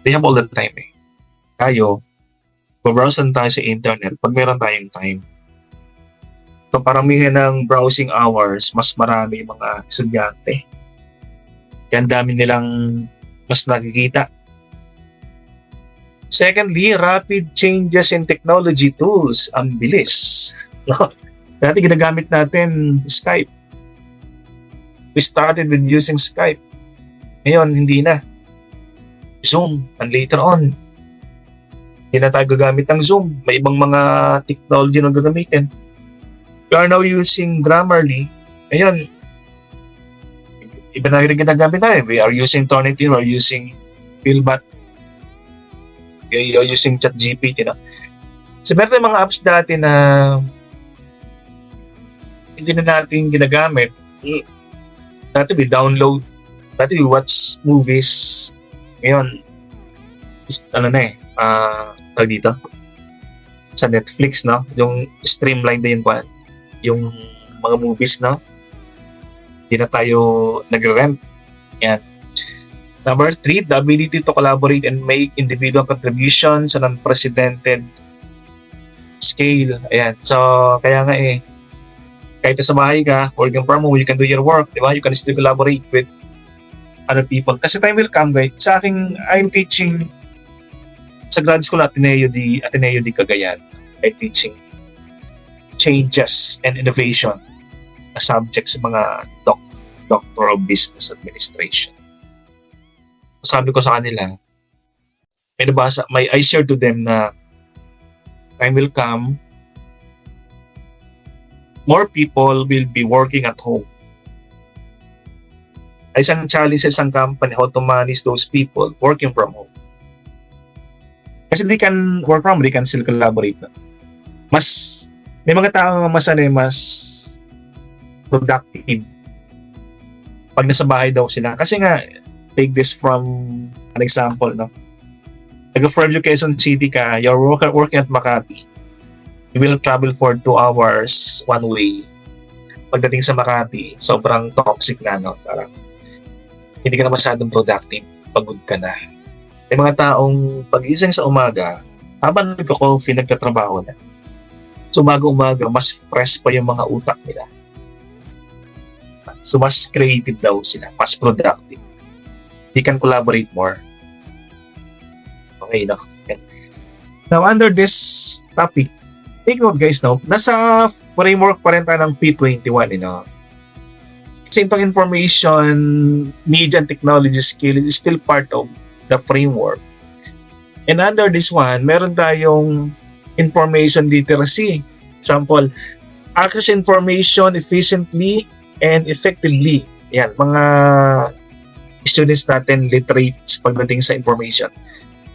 They have all the time Tayo, babrowse tayo sa internet pag meron tayong time. So paramihan ng browsing hours, mas marami mga estudyante. Kaya ang dami nilang mas nakikita. Secondly, rapid changes in technology tools. Ang bilis. No? Dati ginagamit natin Skype. We started with using Skype. Ngayon, hindi na. Zoom, and later on. Hindi na tayo gagamit ng Zoom. May ibang mga technology na gagamitin. We are now using Grammarly. Ayun, iba na rin ginagamit tayo. We are using Turnitin, we are using Philbot, we are using ChatGPT. So meron tayong mga apps dati na hindi na natin ginagamit. Dati we download, dati we watch movies. Ngayon, tawag dito, sa Netflix, no? Yung streamline na yung mga movies, no? Hindi na tayo nag-rent. Yan. Number 3, the ability to collaborate and make individual contributions on unprecedented scale. Ayan. So, kaya nga kahit sa bahay ka, working from home, you can do your work, di ba? You can still collaborate with other people. Kasi time will come, guys. Sa akin, I'm teaching sa grad school Ateneo di Cagayan. I'm teaching changes and innovation na subject sa mga Doctor of Business Administration. Sabi ko sa kanila, I shared to them na time will come, more people will be working at home. Ay isang challenge sa isang company how to manage those people working from home. Kasi they can work from home, they can still collaborate. May mga tao mas productive pag nasa bahay daw sila. Kasi nga, take this from an example, no? From Quezon City ka, you're working at Makati. You will travel for 2 hours one way. Pagdating sa Makati, sobrang toxic na, no? Parang hindi ka na masyadong productive. Pagod ka na. May mga taong pag-ising sa umaga, habang nagko-coffee, nagtatrabaho na. So umaga-umaga, mas fresh pa yung mga utak nila. So mas creative daw sila, mas productive. They can collaborate more. Okay, no? Okay. Now, under this topic, take note guys, no? Nasa framework pa rin tayo ng P21, Kasi itong information, media and technology skill is still part of the framework. And under this one, meron tayong information literacy. Example, access information efficiently and effectively. Yan, mga students natin literate pagdating sa information.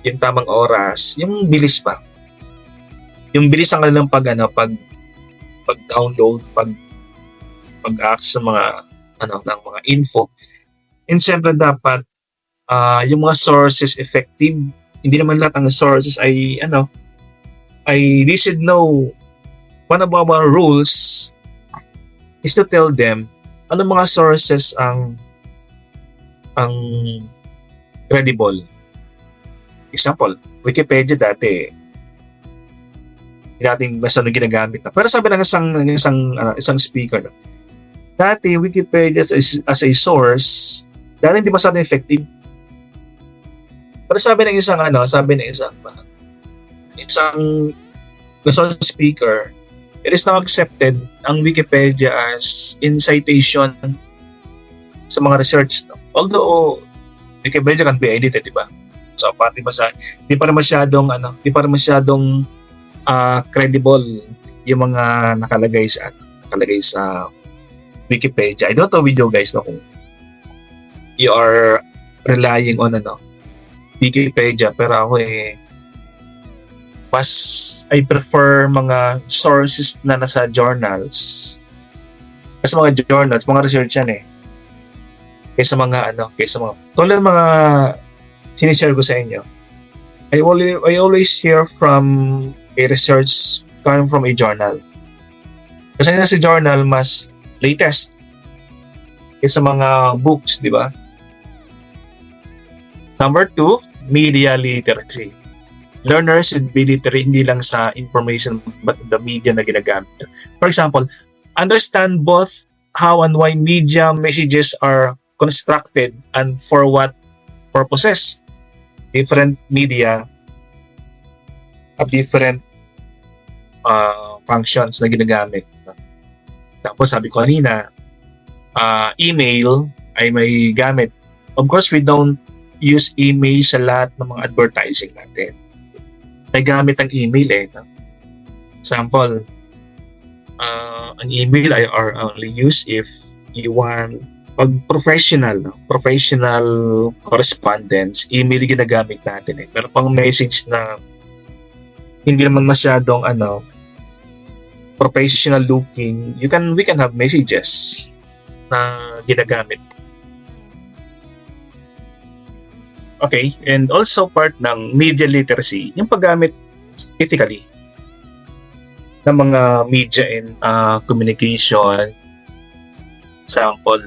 Yung tamang oras, yung bilis pa. Yung bilis ang kanilang pag-download, pag-access sa mga ng mga info. And siyempre dapat yung mga sources effective. Hindi naman lahat ng sources ay they should know. One of our rules is to tell them ano mga sources ang credible. Example, Wikipedia dati hindi natin masyadong ginagamit na. Pero sabi ng isang speaker, dati Wikipedia as a source, dati hindi masyadong effective. Pero sabi ng isang speaker, it is now accepted ang Wikipedia as in citation sa mga research. Although Wikipedia can be edited, di ba? So pati di pa rin masyadong credible yung mga nakalagay sa Wikipedia. I don't know with you guys, no, kung you are relying on Wikipedia, pero ako I prefer mga sources na nasa journals. Kasi mga journals, mga research yan kaysa mga tulad ng mga sinishare ko sa inyo. I always hear from a research coming from a journal. Kasi nasa journal mas latest kaysa mga books, di ba? Number 2, media literacy. Learners should be literate hindi lang sa information but the media na ginagamit. For example, understand both how and why media messages are constructed and for what purposes. Different media have different functions na ginagamit. Tapos sabi ko kanina, email ay may gamit. Of course, we don't use email sa lahat ng mga advertising natin. may gamit ang email no? Example, an email are only used if you want pag professional correspondence, email yung ginagamit natin Pero pang message na hindi naman masyadong professional looking, we can have messages na ginagamit. Okay, and also part ng media literacy, yung paggamit ethically ng mga media and communication. Example,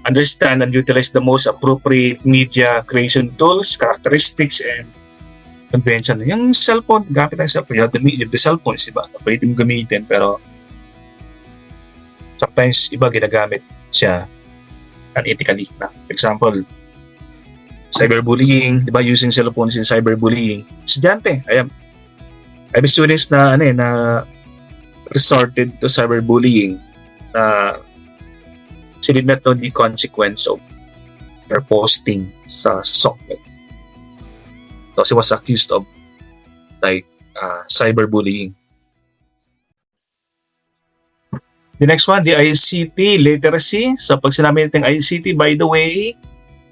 understand and utilize the most appropriate media creation tools, characteristics, and convention. Yung cellphone, gamit ng cellphone, yung the cellphone, diba? Pwede mo gamitin, pero sometimes iba ginagamit siya unethically. Example, cyberbullying, di ba? Using cellphones in cyberbullying. Estudyante, I have students na resorted to cyberbullying na sila not know the consequence of their posting sa SOCMED. So she was accused of cyberbullying. The next one, the ICT literacy. So pag sinabi natin ICT, by the way,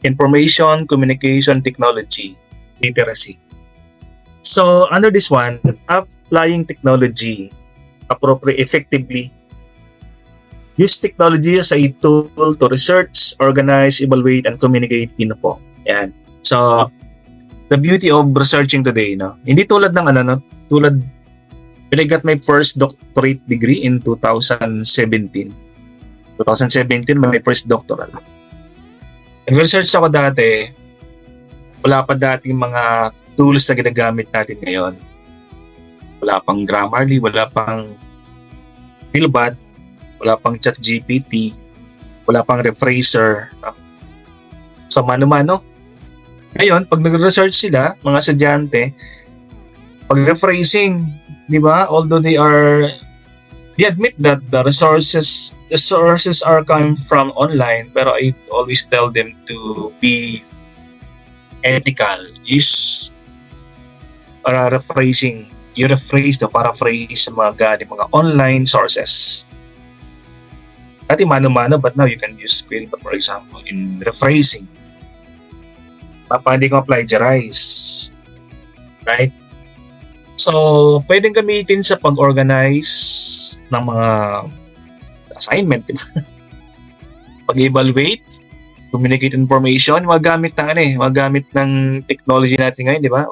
Information Communication Technology literacy. So under this one, applying technology effectively. Use technology as a tool to research, organize, evaluate, and communicate. Yan. So the beauty of researching today, hindi tulad ng when I got my first doctorate degree in 2017. 2017, my first doctoral. Nag-research ako dati, wala pa dating mga tools na ginagamit natin ngayon. Wala pang Grammarly, wala pang Philbot, wala pang ChatGPT, wala pang Rephraser. So mano-mano. Ngayon, pag nag-research sila, mga estudyante, pag rephrasing, di ba? Although they admit that the resources are coming from online, pero I always tell them to be ethical. Use rephrasing. You paraphrase sa mga online sources. Dati mano-mano, but now you can use Philbot, for example, in rephrasing. Hindi ko plagiarize. Right? So, pwedeng gamitin sa pag-organize ng mga assignment. Pag-evaluate, communicate information, magamit ng technology natin ngayon, di ba?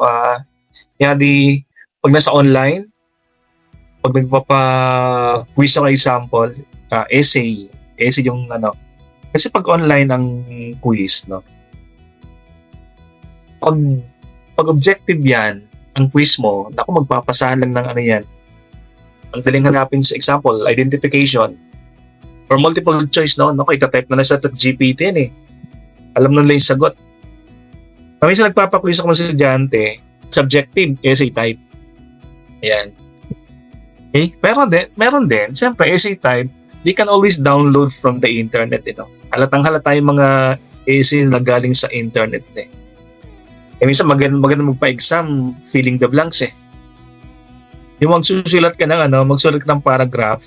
Pag nasa online, pag nagpapa-quiz ako example, essay yung kasi pag online ang quiz, pag objective yan, ang quiz mo, magpapasahan lang ng yan. Ang daling hanapin sa example, identification. For multiple choice, itatype na sa GPT yan Alam nila yung sagot. Minsan nagpapaquiz ako ng estudyante, subjective, essay type. Ayan. Okay? Meron din, siyempre, essay type, they can always download from the internet, Halatang-halata yung mga essay na galing sa internet, minsan maganda magpa-exam, filling the blanks Yung magsusulat ka magsulat ka ng paragraph,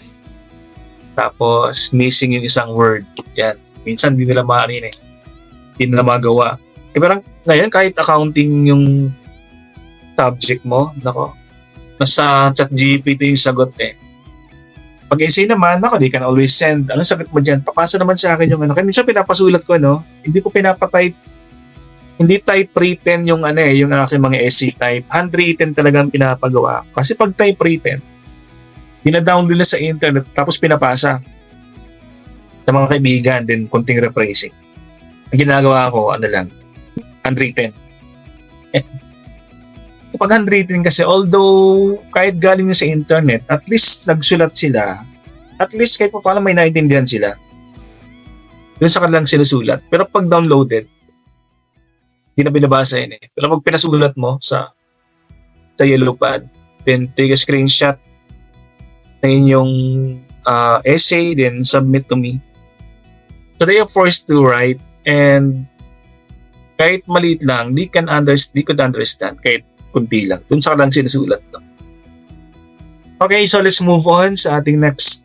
tapos missing yung isang word. Yan. Minsan hindi nila hindi nila magawa. Parang ngayon, kahit accounting yung subject mo, nasa ChatGPT yung sagot Pag essay naman, they can always send. Anong sagot mo dyan? Papasa naman sa akin yung Kaya minsan pinapasulat ko, hindi ko pinapatype. Hindi typewritten yung yung aking mga essay type. Handwritten talagang pinapagawa. Kasi pag typewritten, pina-download nila sa internet tapos pinapasa sa mga kaibigan, then konting rephrasing. Ang ginagawa ko, handwritten. Pag handwritten kasi, although kahit galing na sa internet, at least nagsulat sila, at least kahit pa paano may naintindihan sila. Doon sa kanilang sinusulat. Pero pag downloaded, hindi na binabasa Pero pag pinasulat mo sa yellow pad, then take a screenshot ng inyong essay, then submit to me. So they are forced to write, and Kahit maliit lang, they could understand kahit kunti lang. Dun sa lang sinusulat. No? Okay, so let's move on sa ating next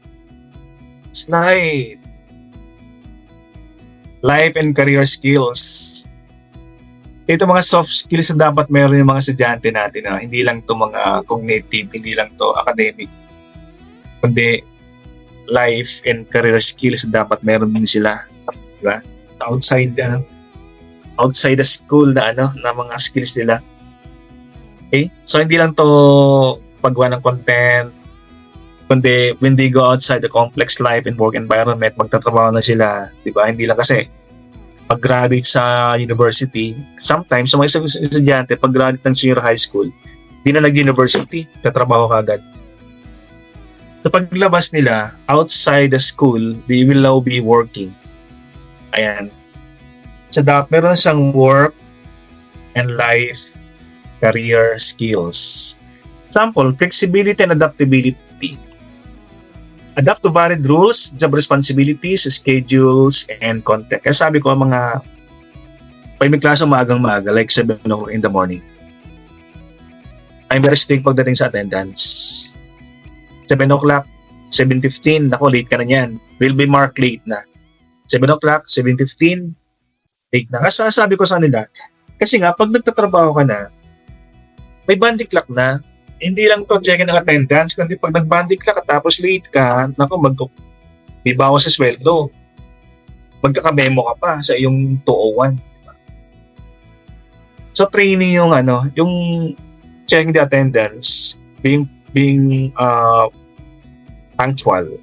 slide. Life and career skills. Ito mga soft skills na dapat meron yung mga estudyante natin. Hindi lang to mga cognitive, hindi lang to academic. Kundi life and career skills dapat meron din sila. Diba? Outside the school na mga skills nila. Okay? So hindi lang to paggawa ng content, kundi when they go outside the complex life and work environment, magtatrabaho na sila. Diba? Hindi lang kasi pag-graduate sa university, sometimes sa mga estudyante, pag-graduate ng senior high school, di na nag-university, tatrabaho kagad. So paglabas nila, outside the school, they will now be working. Ayan. So meron siyang work and life, career skills. Example, flexibility and adaptability. Adapt to varied rules, job responsibilities, schedules, and content. Kaya sabi ko, pag may klase maagang-maaga, like 7 o'clock in the morning, I'm very strict pagdating sa attendance. 7 o'clock, 7:15, nako, late ka na yan. Will be marked late na. 7 o'clock, 7:15, late na. Kasi sabi ko sa nila, kasi nga, pag nagtatrabaho ka na, may banding clock na, hindi lang to check ng attendance, kundi pag nag-banding clock at tapos late ka, nako, may bawas sa sweldo. Magkaka-memo ka pa sa iyong 201. Diba? So training yung yung checking the attendance, being punctual.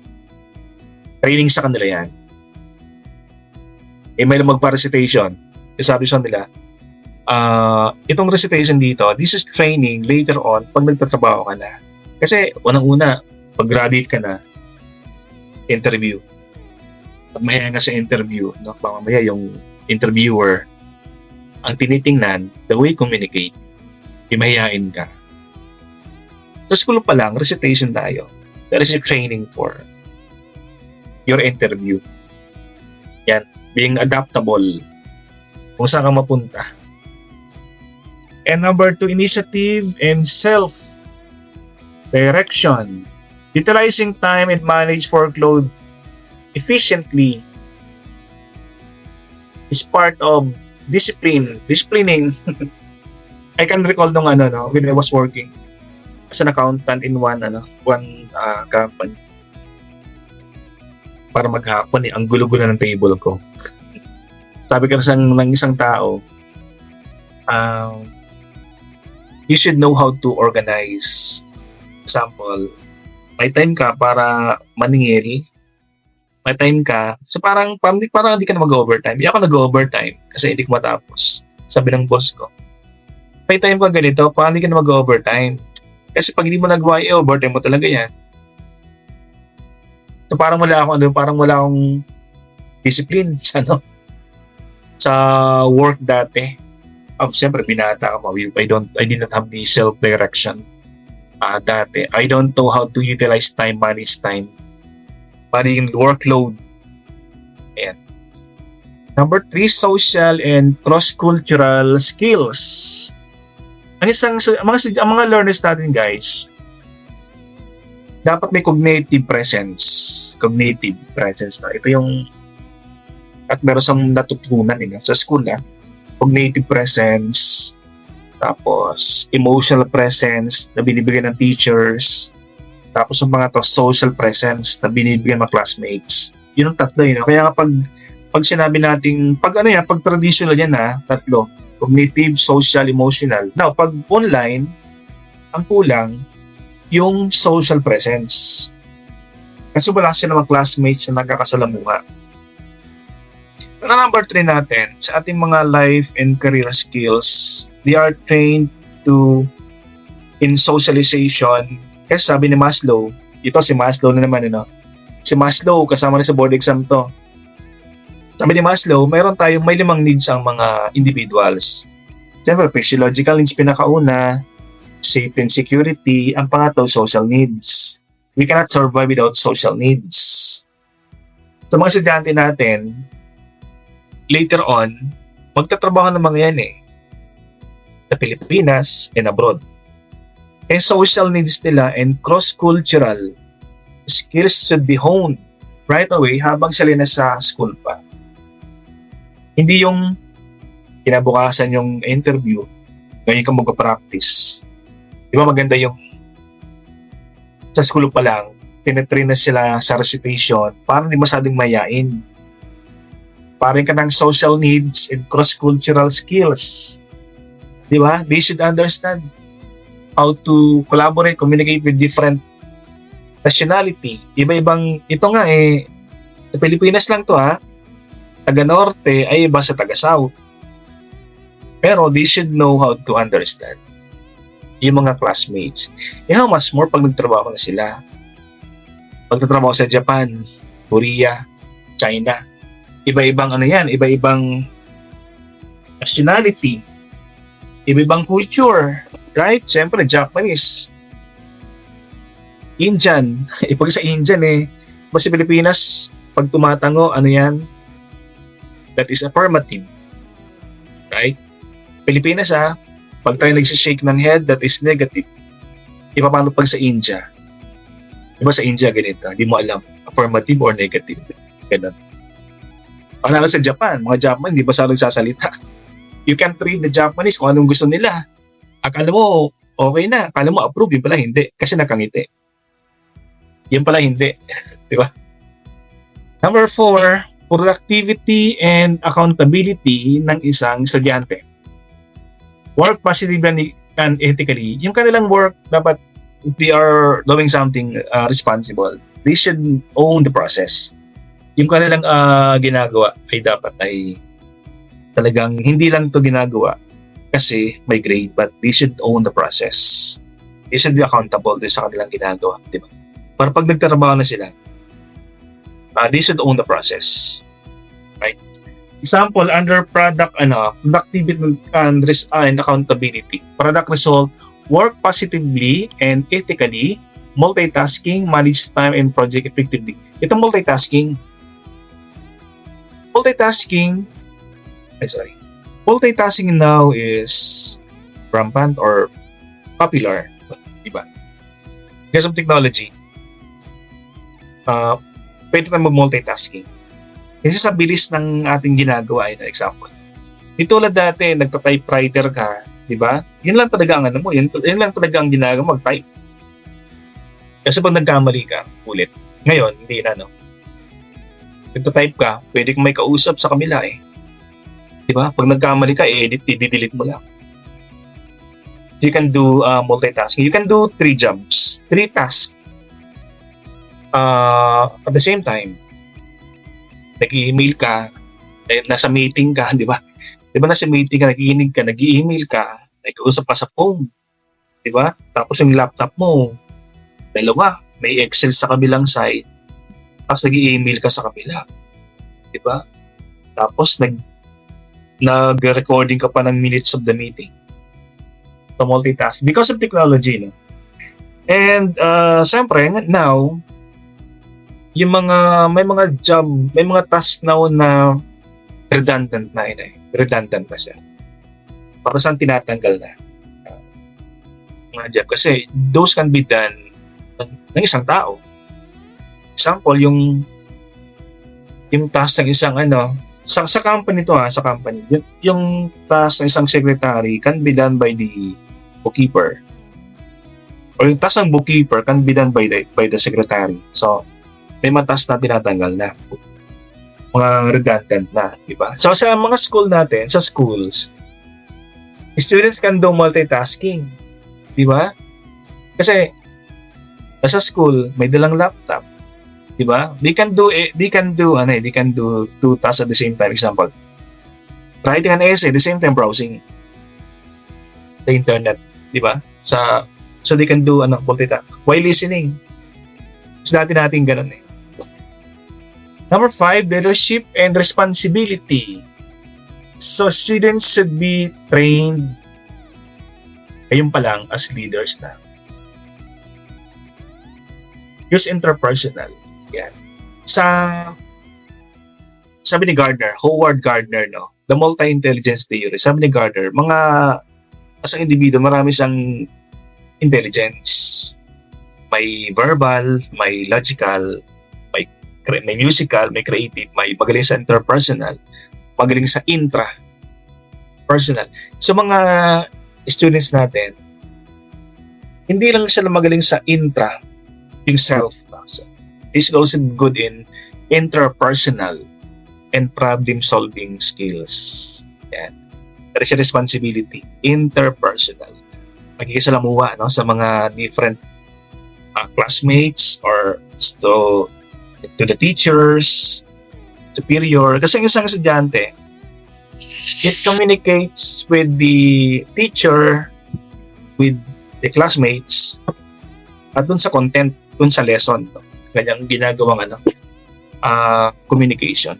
Training sa kanila yan. May magpa-recitation. Sabi sa nila, itong recitation dito, this is training later on pag nagtatrabaho ka na. Kasi unang-una, pag graduate ka na, interview. Pag mahiya ka sa interview, mamaya yung interviewer, ang tinitingnan, the way communicate, mahihain ka. Sa school pa lang, recitation tayo. There is a training for your interview. Yan, being adaptable. Kung saan ka mapunta. And number 2, initiative and self-direction. Utilizing time and manage workload efficiently is part of disciplining. I can recall nung when I was working as an accountant in one company. Para maghapon ang gulo-gulo ng table ko. Sabi ka ng isang tao, you should know how to organize. Example, may time ka para maningil, may time ka, so parang hindi ka na mag-overtime. Hindi ako nag-overtime kasi hindi ko matapos. Sabi ng boss ko, may time ka ganito, parang hindi ka na mag-overtime. Kasi pag hindi mo nagawa, overtime mo talaga yan. So parang wala akong discipline sa work dati. Siyempre, binata ka mo. I did not have the self-direction dati. I don't know how to utilize time, manage time. Managing workload. Ayan. Number 3, social and cross-cultural skills. Ang mga learners natin, guys, dapat may cognitive presence. Ito yung at meron sang natutunan sa school cognitive presence, tapos emotional presence na binibigyan ng teachers, tapos yung mga social presence na binibigyan ng classmates. Yun ang tatlo yun. Kaya pag sinabi natin, pag traditional yan tatlo, cognitive, social, emotional. Now, pag online, ang kulang yung social presence. Kasi wala siya namang classmates na nagkakasalamuha. Number 3 natin, sa ating mga life and career skills, they are trained in socialization. Kasi sabi ni Maslow, ito si Maslow na naman, si Maslow, kasama na sa board exam to. Sabi ni Maslow, may 5 needs ang mga individuals. Siyempre, physiological needs pinakauna, safety and security, ang pangatlo, social needs. We cannot survive without social needs. So mga estudyante natin, later on, magtatrabaho ng mga yan sa Pilipinas and abroad. And social needs nila and cross-cultural skills should be honed right away habang sila nasa school pa. Hindi yung kinabukasan yung interview, ngayon ka mag-practice. Di ba maganda yung sa school pa lang, tinetrain na sila sa recitation para hindi masyadong mayain. Parang ka ng social needs and cross-cultural skills. Di ba? They should understand how to collaborate, communicate with different nationality. Iba-ibang, ito nga sa Pilipinas lang to taga-norte ay iba sa taga-south. Pero they should know how to understand yung mga classmates. How much more pag nagtrabaho na sila. Pag nagtrabaho sa Japan, Korea, China, iba-ibang iba-ibang nationality, iba-ibang culture, right? Siyempre, Japanese, Indian, pag sa Indian sa Pilipinas, pag tumatango, that is affirmative, right? Pilipinas pag tayo nagsishake ng head, that is negative. Iba paano pag sa India? Diba sa India ganito, hindi mo alam, affirmative or negative. Ganun. Pag sa Japan, mga Japan, hindi ba sa nagsasalita? You can't read the Japanese kung anong gusto nila. Akala mo, okay na. Akala mo, approve. Yun pala hindi. Kasi nakangiti. Yun pala hindi. Diba? Number 4, productivity and accountability ng isang estudyante. Work positively and ethically. Yung kanilang work, dapat if they are doing something responsible, they should own the process. Yung kanilang ginagawa ay dapat ay talagang hindi lang to ginagawa kasi may grade, but they should own the process. They should be accountable din sa kanilang ginagawa, di ba? Para pag nagtrabaho na sila, they should own the process. Right? Example, under productivity and accountability. Product result, work positively and ethically, multitasking, manage time and project effectively. Itong multitasking now is rampant or popular, diba? Because of technology, pwede tayo mag-multitasking. Kasi sa bilis ng ating ginagawa na example. Ito lang dati, nagta-typewriter ka, diba? Yun lang talaga ang yun lang talaga ang ginagawa, mag-type. Kasi pag nagkamali ka, ulit. Ngayon, hindi na, nagta-type ka, pwede kang may kausap sa kamila Diba? Pag nagkamali ka, i-delete mo lang. You can do multitasking. You can do 3 jobs, 3 tasks at the same time. Nag-email ka, nasa meeting ka, di ba? Di ba nasa meeting ka, nag-iinig ka, nag-email ka, nag-uusap ka sa phone. Di ba? Tapos yung laptop mo, dalawa, may Excel sa kabilang side, tapos nag-email ka sa kabila. Di ba? Tapos nag-recording ka pa ng minutes of the meeting. To multitask because of technology, no? And siyempre, now, yung may mga job, may mga task now na redundant na siya. Para saan tinatanggal na mga job. Kasi those can be done ng isang tao. Example, yung task ng isang sa company sa company. Yung task ng isang secretary can be done by the bookkeeper. Or yung task ng bookkeeper can be done by the secretary. So, may mga task na tinatanggal na. Mga redundant na, di ba? So, sa mga school natin, sa schools, students can do multitasking. Di ba? Kasi, sa school, may dalang laptop. Di ba? They can do 2 tasks at the same time. Example, writing an essay, at the same time browsing the internet. Di ba? So, they can do multitask while listening. So, dati natin ganun Number 5, leadership and responsibility. So, students should be trained ayun pa lang as leaders na. Use interpersonal. Yan. Sabi ni Howard Gardner, the multi-intelligence theory. Sabi ni Gardner, as ang individual, marami siyang intelligence. May verbal, may logical, may musical, may creative, may magaling sa interpersonal, magaling sa intra-personal. So mga students natin, hindi lang siya magaling sa intra, yung self. He's also good in interpersonal and problem-solving skills. Yan. There is a responsibility, interpersonal. Magkikisalamuha sa mga different classmates or to the teachers, superior. Kasi yung isang estudyante, it communicates with the teacher, with the classmates, at dun sa content, dun sa lesson. Ganyang ginagawang communication.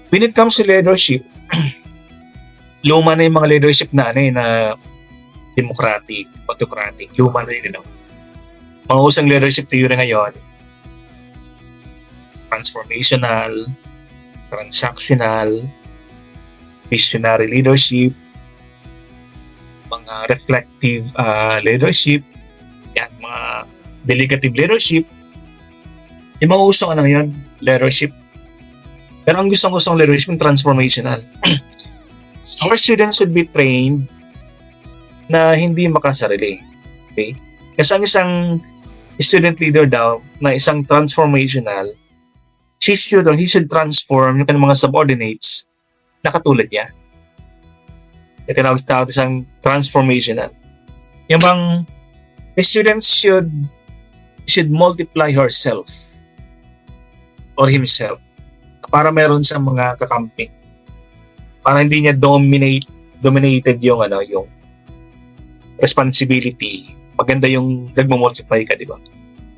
When it comes to leadership, luma na yung mga leadership na democratic, autocratic, luma na yun. Mga usang leadership theory ngayon, transformational, transactional, visionary leadership, mga reflective leadership, yan, mga delegative leadership. Yung mga usong yun, leadership. Pero ang gustong leadership yung transformational. Our students should be trained na hindi makasarili. Okay? Kasi ang isang student leader daw na isang transformational, he should transform yung kanyang mga subordinates na katulad niya. Ito na isang transformational. Yung bang the students should multiply herself or himself para meron sa mga kakampi. Para hindi niya dominated yung yung responsibility. Maganda yung nagmo-multiply ka, di ba?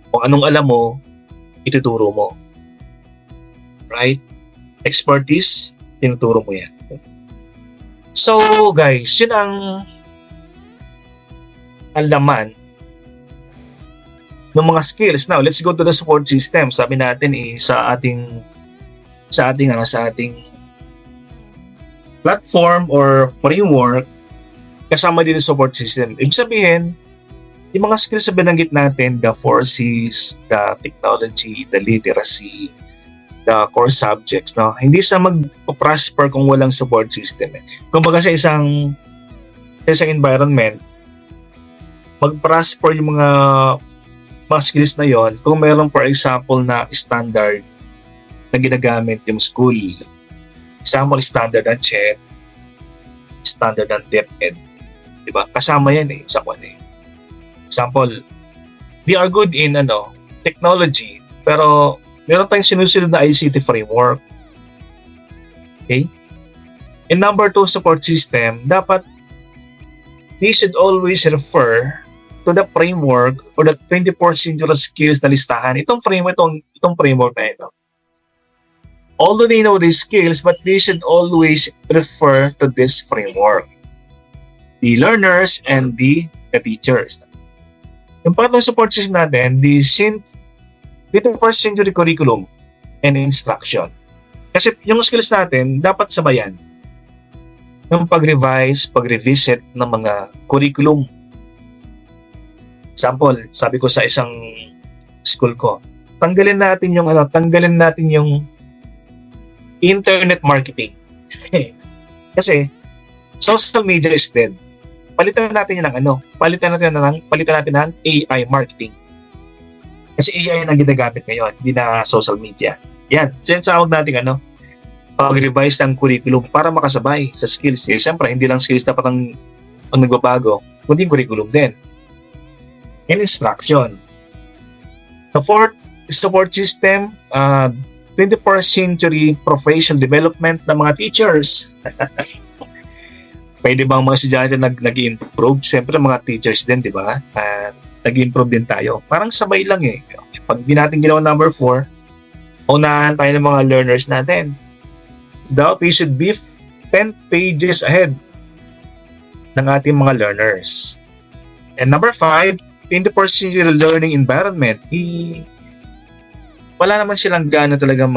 Kung anong alam mo, ituturo mo. Right? Expertise, tinuturo mo yan. So, guys, yun ang laman ng mga skills. Now, let's go to the support system. Sabi natin sa ating platform or framework, kasama din yung support system. Ibig sabihin, yung mga skills na binanggit natin, the 4Cs, the technology, the literacy, the core subjects, hindi siya mag-prosper kung walang support system. Kung baga sa isang environment, mag-prosper yung mga skills na yon kung meron, for example, na standard na ginagamit yung school. Example, standard ng CHED, standard ng DepEd. Diba? Kasama yan sa kwan Example, we are good in technology, pero meron tayong sinusunod na ICT framework. Okay? And number 2, support system, dapat we should always refer to the framework or the 21st century skills na listahan. Itong framework na ito. Although they know these skills, but they should always refer to this framework. The learners and the teachers. Yung pangatlong support system natin, the 21st century curriculum and instruction. Kasi yung skills natin, dapat sabayan ng pag-revise, pag-revisit ng mga curriculum. Example, sabi ko sa isang school ko, tanggalin natin yung internet marketing. Kasi social media is dead. Palitan natin ng AI marketing. Kasi AI ang ginagamit ngayon, hindi na social media. Yan. So yung tawag natin pag-revise ng curriculum para makasabay sa skills. Siyempre, hindi lang skills dapat ang nagbabago, kundi curriculum din. And instruction. The fourth support system, 21st century professional development ng mga teachers. Pwede bang mga estudyante nag-improve? Siyempre, mga teachers din, di ba? Nag-improve din tayo. Parang sabay lang Pag di natin ginawa number 4, unahan tayo ng mga learners natin. Dapat we should be 10 pages ahead ng ating mga learners. And number 5, 21st century learning environment. Wala naman silang gana talaga yung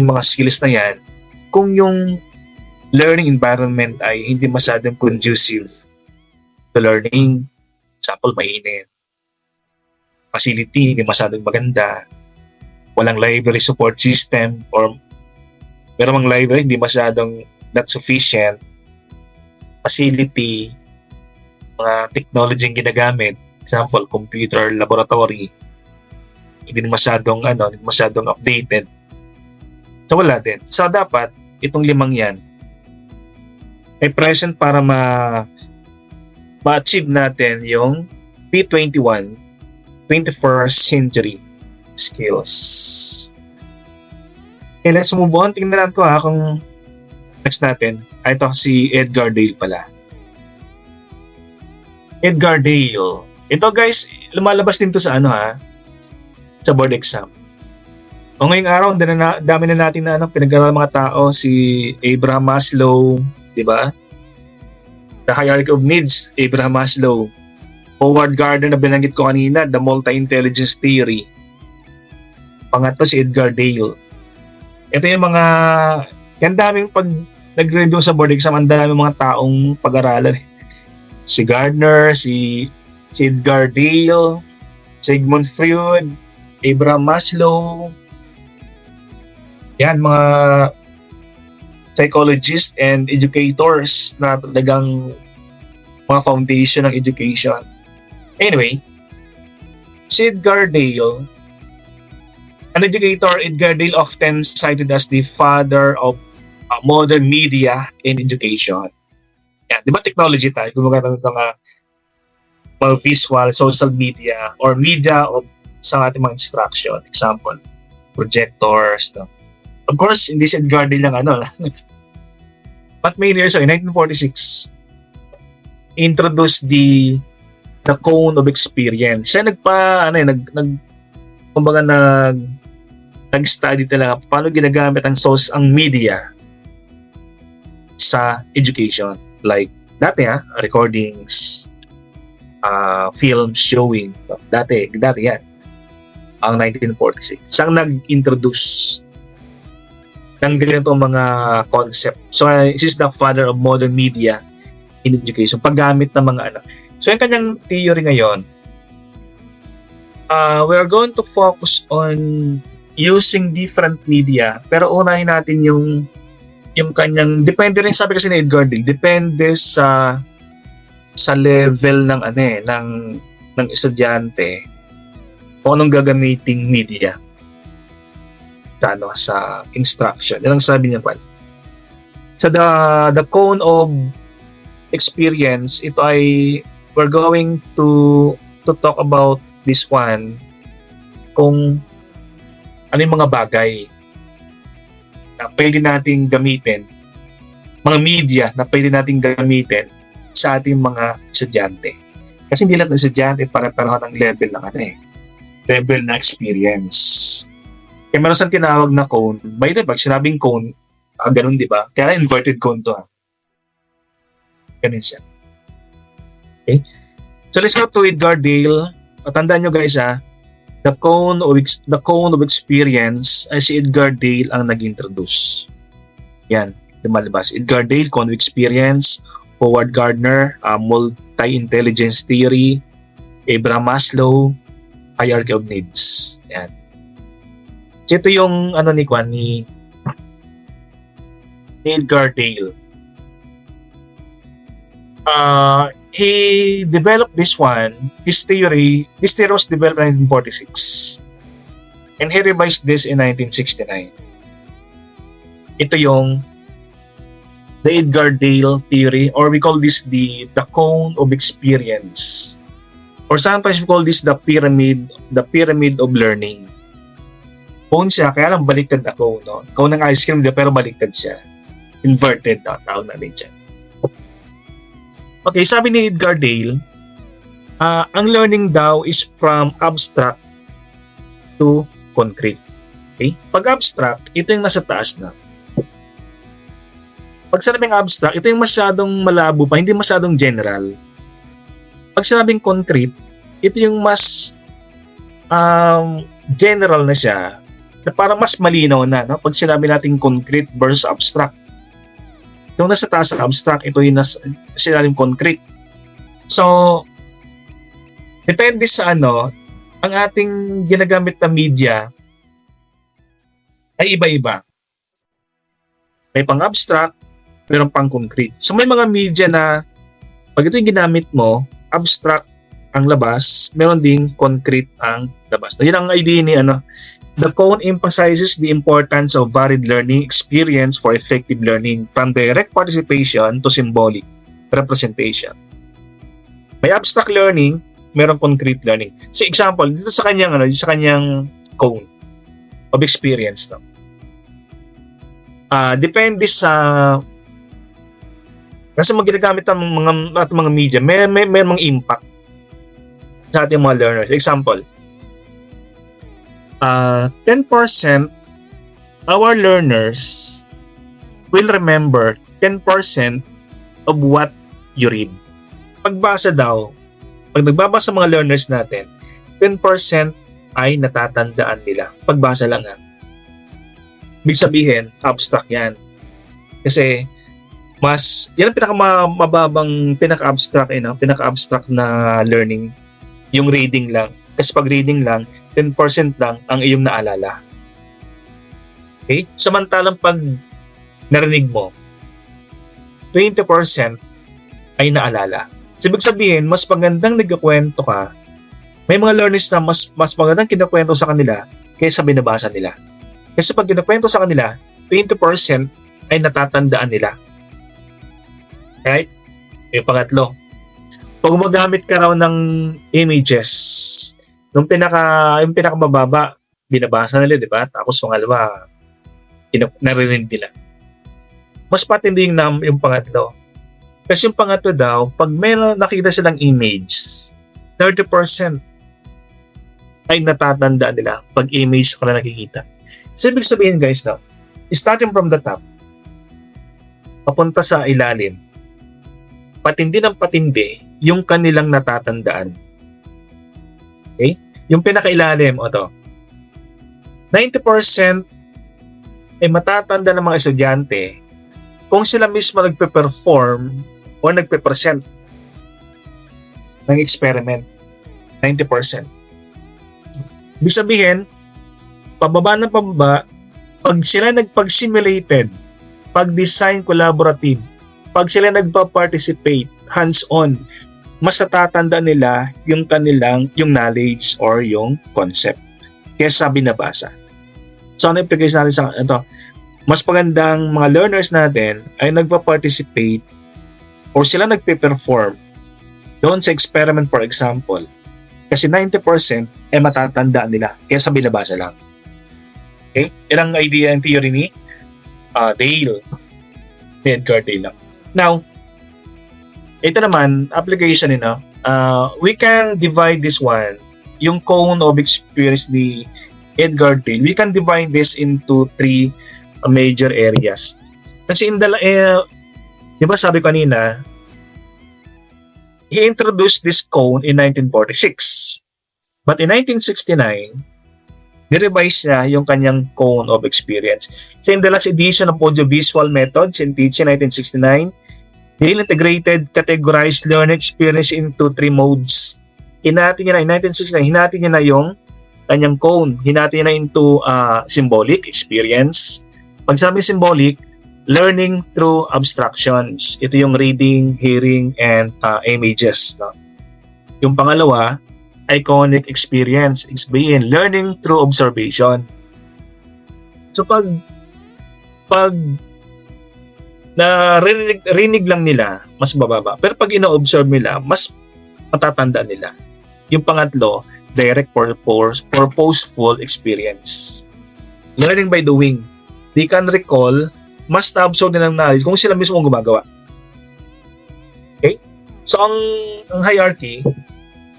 mga skills na yan kung yung learning environment ay hindi masyadong conducive to learning, example, mainit, facility hindi masyadong maganda, walang library support system, or meron mang library hindi masyadong not sufficient, facility, mga technology yung ginagamit, example, computer laboratory, hindi masyadong updated. So wala din. So dapat itong 5 yan ay present para ma-achieve natin yung P21 21st century skills. Okay, let's move on. Tingnan natin ko kung next natin. Ito si Edgar Dale pala. Edgar Dale. Ito guys, lumalabas din to sa sa board exam. O ngayong araw, dami na natin na pinag-aralan mga tao, si Abraham Maslow, di ba? The Hierarchy of Needs, Abraham Maslow. Howard Gardner na binanggit ko kanina, The Multi-Intelligence Theory. Pangatlo si Edgar Dale. Ito yung yan daming pag nag-review sa board exam, ang daming mga taong pag-aralan. Si Gardner, si Edgar Dale, Sigmund Freud, Abraham Maslow. Yan, mga psychologists and educators na talagang mga foundation ng education. Anyway, si Edgar Dale, an educator, Edgar Dale often cited as the father of modern media and education. Yan, di ba technology tayo? Gumagamit ng mga visual, social media, or media of sa ating mga instruction. Example, projectors. No? Of course, hindi si Edgar Dale lang But many years ago, in 1946, introduced the cone of experience. Siya nag-study talaga paano ginagamit ang media sa education. Like, dati recordings, films showing. Dati yan. Ang 1946. Siyang nag-introduce ng ganitong mga concept. So, this is the father of modern media in education. Paggamit ng mga So, yung kanyang theory ngayon, we are going to focus on using different media. Pero unahin natin yung kanyang, depende rin, sabi kasi ni Edgar Dale, depende sa level ng ng estudyante kung anong gagamiting media sa instruction. Yan ang sabi niya pa. Sa the cone of experience, ito ay we're going to talk about this one kung ano yung mga bagay na pwede nating gamitin, mga media na pwede nating gamitin sa ating mga estudyante. Kasi hindi lahat ng estudyante para-pareho ng level level na experience. Kaya meron siyang tinawag na cone. By the way, pag sinabing cone, ganun, di ba? Kaya inverted cone to. Ganun siya. Okay? So let's go to Edgar Dale. Tandaan nyo guys the cone of experience ay si Edgar Dale ang nag-introduce. Yan, lumalabas. Edgar Dale, cone of experience. Howard Gardner, multi-intelligence theory. Abraham Maslow, hierarchy of needs. Yan. So ito yung ni Edgar Dale. He developed this one. This theory was developed in 1946. And he revised this in 1969. Ito yung the Edgar Dale theory, or we call this the cone of experience. Or sometimes we call this the pyramid of learning. Cone siya, kaya lang baliktad na cone. No? Cone ng ice cream, pero baliktad siya. Inverted, tawag natin siya. Okay, sabi ni Edgar Dale, ang learning daw is from abstract to concrete. Okay? Pag abstract, ito yung nasa taas na. Pag sinabing abstract, ito yung masyadong malabo pa, hindi masyadong general. Pag sinabing concrete, ito yung mas general na siya, na parang mas malinaw na, no? Pag sinabi natin concrete versus abstract. Itong nasa taas ng abstract, ito yung sinabing concrete. So, depende sa ang ating ginagamit na media ay iba-iba. May pang-abstract, mayroon pang-concrete. So, may mga media na pag ito yung ginamit mo, abstract ang labas, meron ding concrete ang labas. So, yun ang idea ni The cone emphasizes the importance of varied learning experience for effective learning, from direct participation to symbolic representation. May abstract learning, merong concrete learning. So example, dito sa kanyang cone of experience, no. Depende sa kasi ginagamit ng mga media, may mga impact sa ating mga learners. Example, 10% our learners will remember 10% of what you read. Pagbasa daw, pag nagbabasa mga learners natin, 10% ay natatandaan nila. Pagbasa lang ha. Ibig sabihin, abstract yan. Kasi, yan ang pinakamababang pinaka-abstract na learning, yung reading lang. Kasi pag reading lang, 10% lang ang iyong naalala. Okay? Samantalang pag narinig mo, 20% ay naalala. So, ibig sabihin, mas magandang nagkukwento ka, may mga learners na mas magandang kinakwento sa kanila kaysa binabasa nila. Kasi pag kinakwento sa kanila, 20% ay natatandaan nila. Right? Yung pangatlo, pag gumagamit ka raw ng images, yung pinakamababa, binabasa nila, di ba? Tapos pangalawa, narinig nila. Mas patindi yung pangatlo. Kasi yung pangatlo daw, pag may nakita silang image, 30% ay natatandaan nila pag image ko na nakikita. So, ibig sabihin guys, no, starting from the top, papunta sa ilalim, patindi ng patindi yung kanilang natatandaan. Okay? Yung pinakailalim, 90% ay matatanda ng mga estudyante kung sila mismo nagpe-perform o nagpe-present ng experiment. 90%. Ibig sabihin, pababa ng pababa, pag sila nagpag-simulated, pag-design collaborative, pag sila nagpa-participate, hands-on, mas natatanda nila yung knowledge or yung concept. Kaya sabi nabasa. So, ano implication natin sa ito? Mas magandang mga learners natin ay nagpa-participate or sila nagpe-perform doon sa experiment, for example. Kasi 90% ay matatandaan nila kaya sabi nabasa lang. Okay? Yan ang idea and theory ni Edgar Dale. Now, ito naman, application we can divide this one, yung cone of experience ni Edgar Dale, we can divide this into 3 major areas. Kasi di ba sabi kanina, he introduced this cone in 1946. But in 1969, ni-revise niya yung kanyang cone of experience. So in the last edition of Audiovisual Methods in Teaching 1969, he integrated categorized learning experience into 3 modes. Hinati niya na, in 1969, hinati niya na yung kanyang cone. Hinati niya na into symbolic experience. Pag sabi symbolic, learning through abstractions. Ito yung reading, hearing, and images. No? Yung pangalawa, iconic experience. It's being learning through observation. So pag na rinig lang nila, mas bababa. Pero pag ina-observe nila, mas matatandaan nila. Yung pangatlo, direct purposeful experience. Learning by doing. They can recall, mas na-absorb nila ng knowledge kung sila mismo ang gumagawa. Okay? So, ang hierarchy,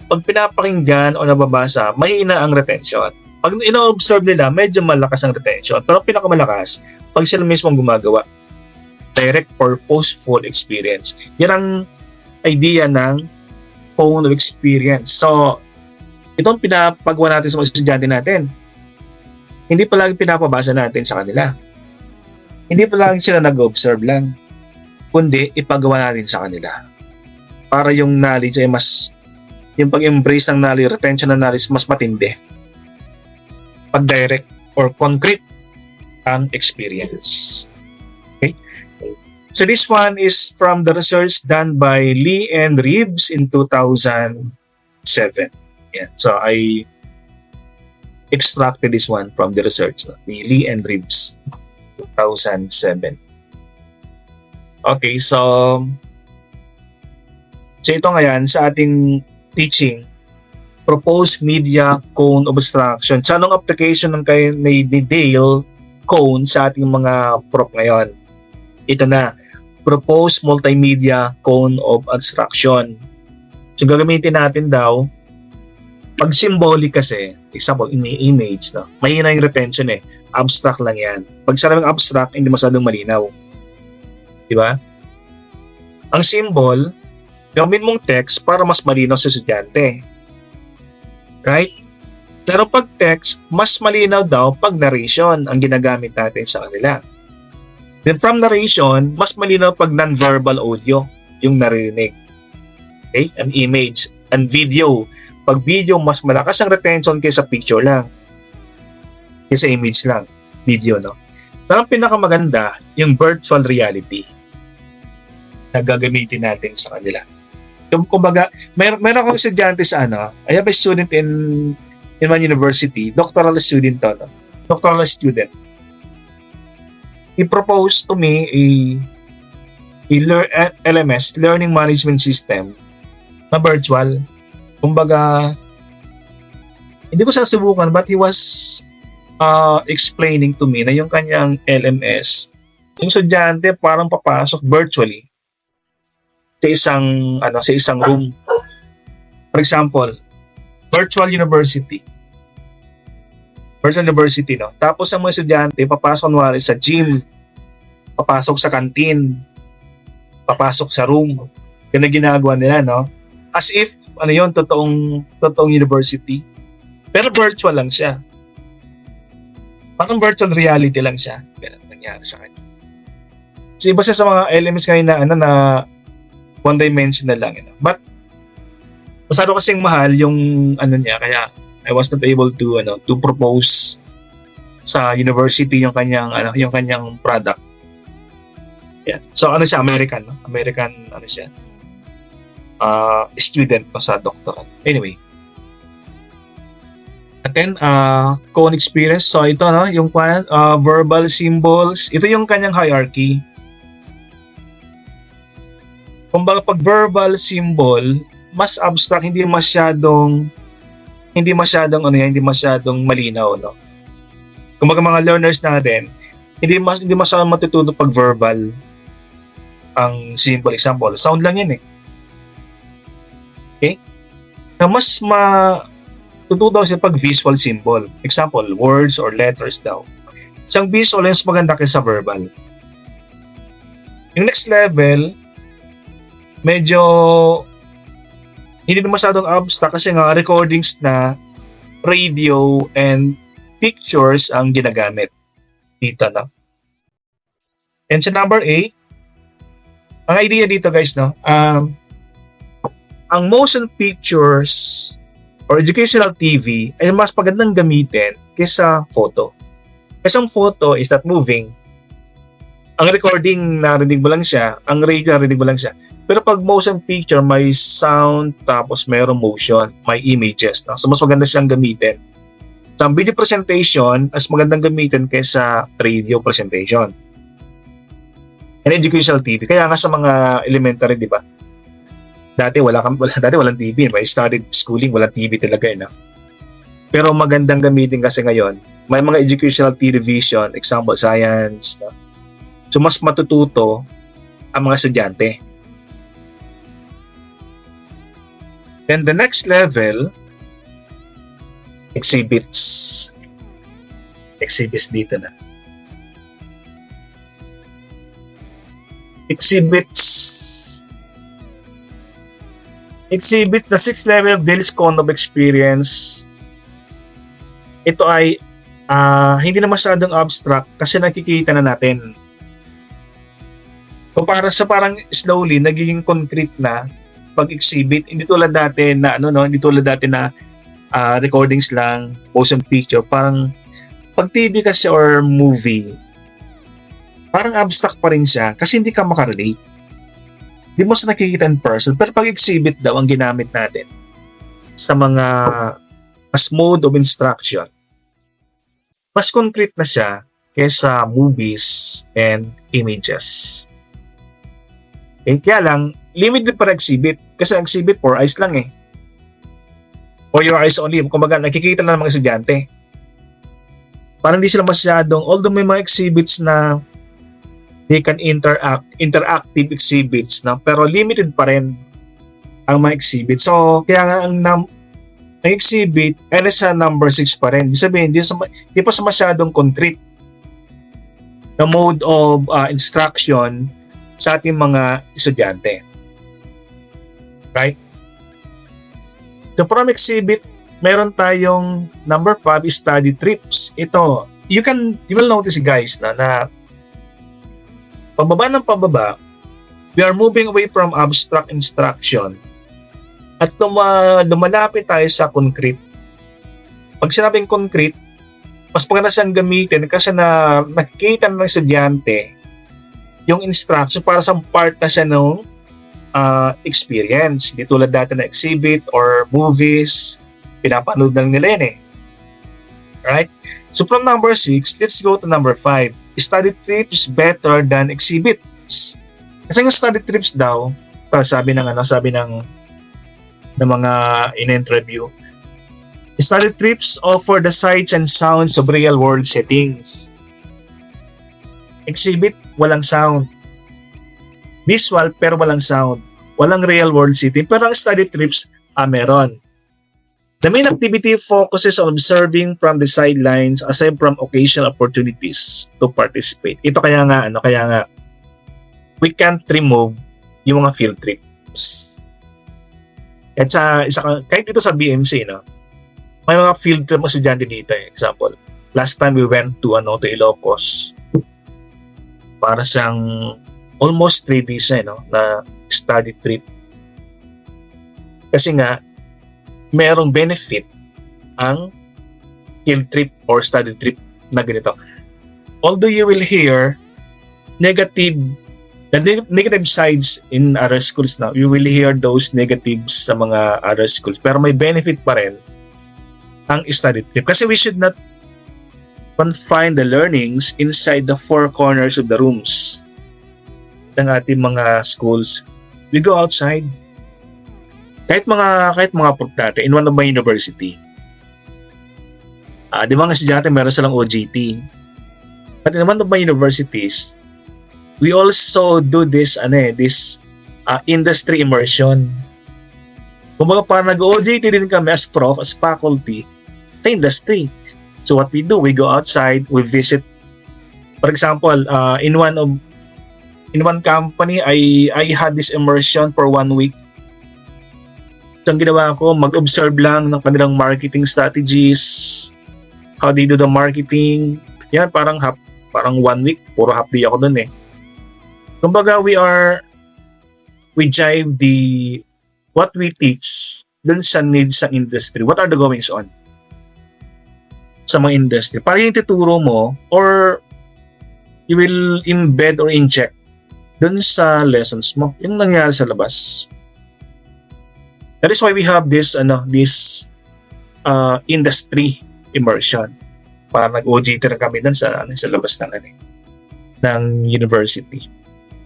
pag pinapakinggan o nababasa, mahina ang retention. Pag ina-observe nila, medyo malakas ang retention. Pero pinakamalakas, pag sila mismo ang gumagawa. Direct purposeful experience. Yan ang idea ng cone of experience. So, itong pinapagawa natin sa mga estudyante natin. Hindi palagi pinapabasa natin sa kanila. Hindi palagi sila nag-observe lang, kundi ipagawa natin sa kanila. Para yung knowledge ay yung pag-embrace ng knowledge, retention ng knowledge mas matindi. Pag direct or concrete ang experience. Okay? So this one is from the research done by Lee and Reeves in 2007. Yeah. So I extracted this one from the research ni Lee and Reeves 2007. Okay, so ito ngayon sa ating teaching, proposed media cone obstruction. So anong application ng kay ni Dale Cone sa ating mga prop ngayon? Ito na, proposed multimedia cone of obstruction. So gagamitin natin daw, pag symbolic kasi, example, image, no? Mahina yung retention eh. Abstract lang yan. Pag sarang abstract, hindi masyadong malinaw. Diba? Ang symbol, gawin mong text para mas malinaw sa estudyante. Right? Pero pag text, mas malinaw daw pag narration ang ginagamit natin sa kanila. Then from narration, mas malinaw pag non-verbal audio yung naririnig. Okay? An image, an video. Pag video, mas malakas ang retention kaysa picture lang. Kaysa image lang. Video, no? Pero ang pinakamaganda, yung virtual reality na gagamitin natin sa kanila. Kumbaga, meron akong estudyante sa I have a student in my university, doctoral student to, no? Doctoral student. He proposed to me a LMS, Learning Management System, na virtual. Kumbaga, hindi ko susubukan, but he was explaining to me na yung kanyang LMS, yung estudyante parang papasok virtually sa isang room. For example, virtual university. Virtual university, no? Tapos ang mga estudyante, papasok kunwari sa gym, papasok sa canteen, papasok sa room. Yun ang ginagawa nila, no? As if, totoong university. Pero virtual lang siya. Parang virtual reality lang siya. Ganun nangyari sa kanya. So, iba siya sa mga elements ngayon na one-dimensional lang. But, masyado kasing mahal yung niya, kaya I was not able to propose sa university yung kanyang product. Yeah. So, siya, American, no? American, siya. Student pa sa doctoral. Anyway. At then, cone experience. So, ito, no? Yung verbal symbols. Ito yung kanyang hierarchy. Kumbaga, pag verbal symbol, mas abstract, hindi masyadong malinaw, no? Kumbaga, mga learners natin, hindi masyadong matututo pag verbal ang symbol. Example, sound lang yan eh. Okay? Na mas matututo siya pag visual symbol. Example, words or letters daw. Isang visual mas maganda kaysa verbal. Yung next level, medyo hindi na masyadong abstract kasi nga recordings na radio and pictures ang ginagamit dito, no? And sa number 8, ang idea dito guys, no? Ang motion pictures or educational TV ay mas magandang gamitin kaysa photo. Kasi ang photo is not moving. Ang recording, narinig mo lang siya. Ang radio, narinig mo lang siya. Pero pag motion picture, may sound, tapos mayroong motion, may images. No? So, mas maganda siyang gamitin. Sa video presentation, mas magandang gamitin kaysa radio presentation. And educational TV. Kaya nga sa mga elementary, di ba? Dati walang TV. I started schooling, walang TV talaga. No? Pero magandang gamitin kasi ngayon. May mga educational television, example, science. No? So, mas matututo ang mga estudyante. Then the next level, exhibits. Exhibits dito na. Exhibits, the 6th level of Dale's cone of experience. Ito ay hindi na masyadong abstract kasi nakikita na natin. So para sa parang slowly nagiging concrete na pag-exhibit, hindi tulad dati na hindi tulad dati na recordings lang, motion picture, parang pag TV kasi or movie, parang abstract pa rin siya kasi hindi ka makarelate. Di mo sa nakikita in person, pero pag exhibit daw ang ginamit natin sa mga as mode of instruction, mas concrete na siya kaysa movies and images. Kaya lang, limited para exhibit kasi exhibit for eyes lang eh. For your eyes only, kumbaga nakikita na ng mga estudyante. Parang hindi sila masyadong, although may mga exhibits na they can interactive exhibits na, pero limited pa rin ang mga exhibits. So, kaya nga ang exhibit ay nasa number 6 pa rin. Ibig sabihin, hindi pa sa masyadong concrete na mode of instruction sa ating mga estudyante. Right? So, from exhibit, meron tayong number 5 study trips. Ito, you will notice guys na pababa, we are moving away from abstract instruction at lumalapit tayo sa concrete. Pag sinabing concrete, mas maganda siyang gamitin kasi nakikita ng estudyante yung instruction para sa part na siya ng experience. Di tulad dati na exhibit or movies, pinapanood lang nila yun eh. Right? So from number 6, let's go to number 5. Study trips better than exhibits. Kasi yung study trips daw, sabi ng mga in-interview, study trips offer the sights and sounds of real-world settings. Exhibit, walang sound. Visual, pero walang sound. Walang real-world setting, pero ang study trips, meron. The main activity focuses on observing from the sidelines aside from occasional opportunities to participate. Ito kaya nga, we can't remove yung mga field trips. At kahit dito sa BMC, may mga field trip mga estudyante dito. Example, last time we went to Ilocos para siyang almost 3 days na study trip. Kasi nga, merong benefit ang field trip or study trip na ganito. Although you will hear the negative sides in other schools now, you will hear those negatives sa mga other schools. Pero may benefit pa rin ang study trip. Kasi we should not confine the learnings inside the 4 corners of the rooms ng ating mga schools. We go outside. Kahit mga pagtate in one of my university. Di ba nga estudyante meron silang OJT. But in one of my universities, we also do this industry immersion. Kumbaga parang nag-OJT din kami as prof, as faculty sa industry. So what we do, we go outside, we visit. For example, in one company, I had this immersion for 1 week. So, ang ginawa ko, mag-observe lang ng kanilang marketing strategies, how they do the marketing. Yan, parang 1 week, puro half day ako dun eh. Kumbaga, we jive what we teach dun sa needs sa industry. What are the goings on sa mga industry? Para yung tuturo mo, or you will embed or inject dun sa lessons mo. Yung nangyari sa labas. That is why we have this industry immersion. Para nag-OJT na kami dun sa labas ng university.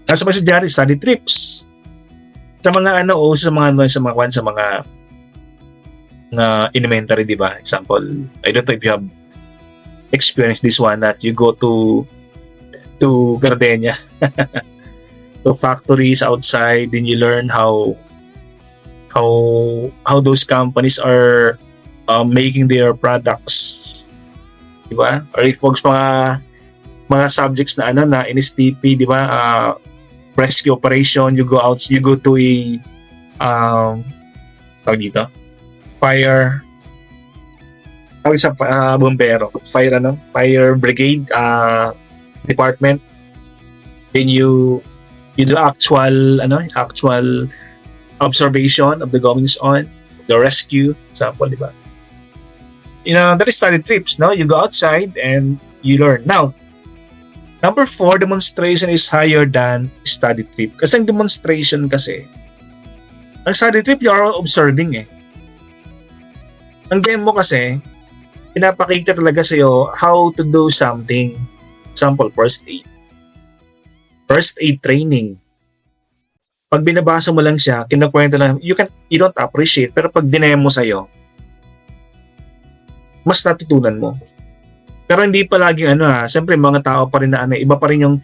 Nasa mga estudyante, study trips. Sa mga elementary, di ba? Example, I don't know if you have experienced this one that you go to Gardenia, to factories outside, then you learn how those companies are making their products, di ba? Or if mga subjects na NSTP, di ba? Rescue operation, you go to a fire tawag sa bombero, fire brigade department. Then you do actual observation of the goings on, the rescue, example, di ba? That is study trips, no? You go outside and you learn. Now, number 4, demonstration is higher than study trip. Kasi ang demonstration kasi, ang study trip, you are observing eh. Ang demo kasi, pinapakita talaga sa'yo how to do something. Example, first aid. First aid training. Pag binabasa mo lang siya, kinukwento lang, you don't appreciate, pero pag dinemo sa'yo, mas natutunan mo. Pero hindi palaging siyempre mga tao pa rin na iba pa rin yung,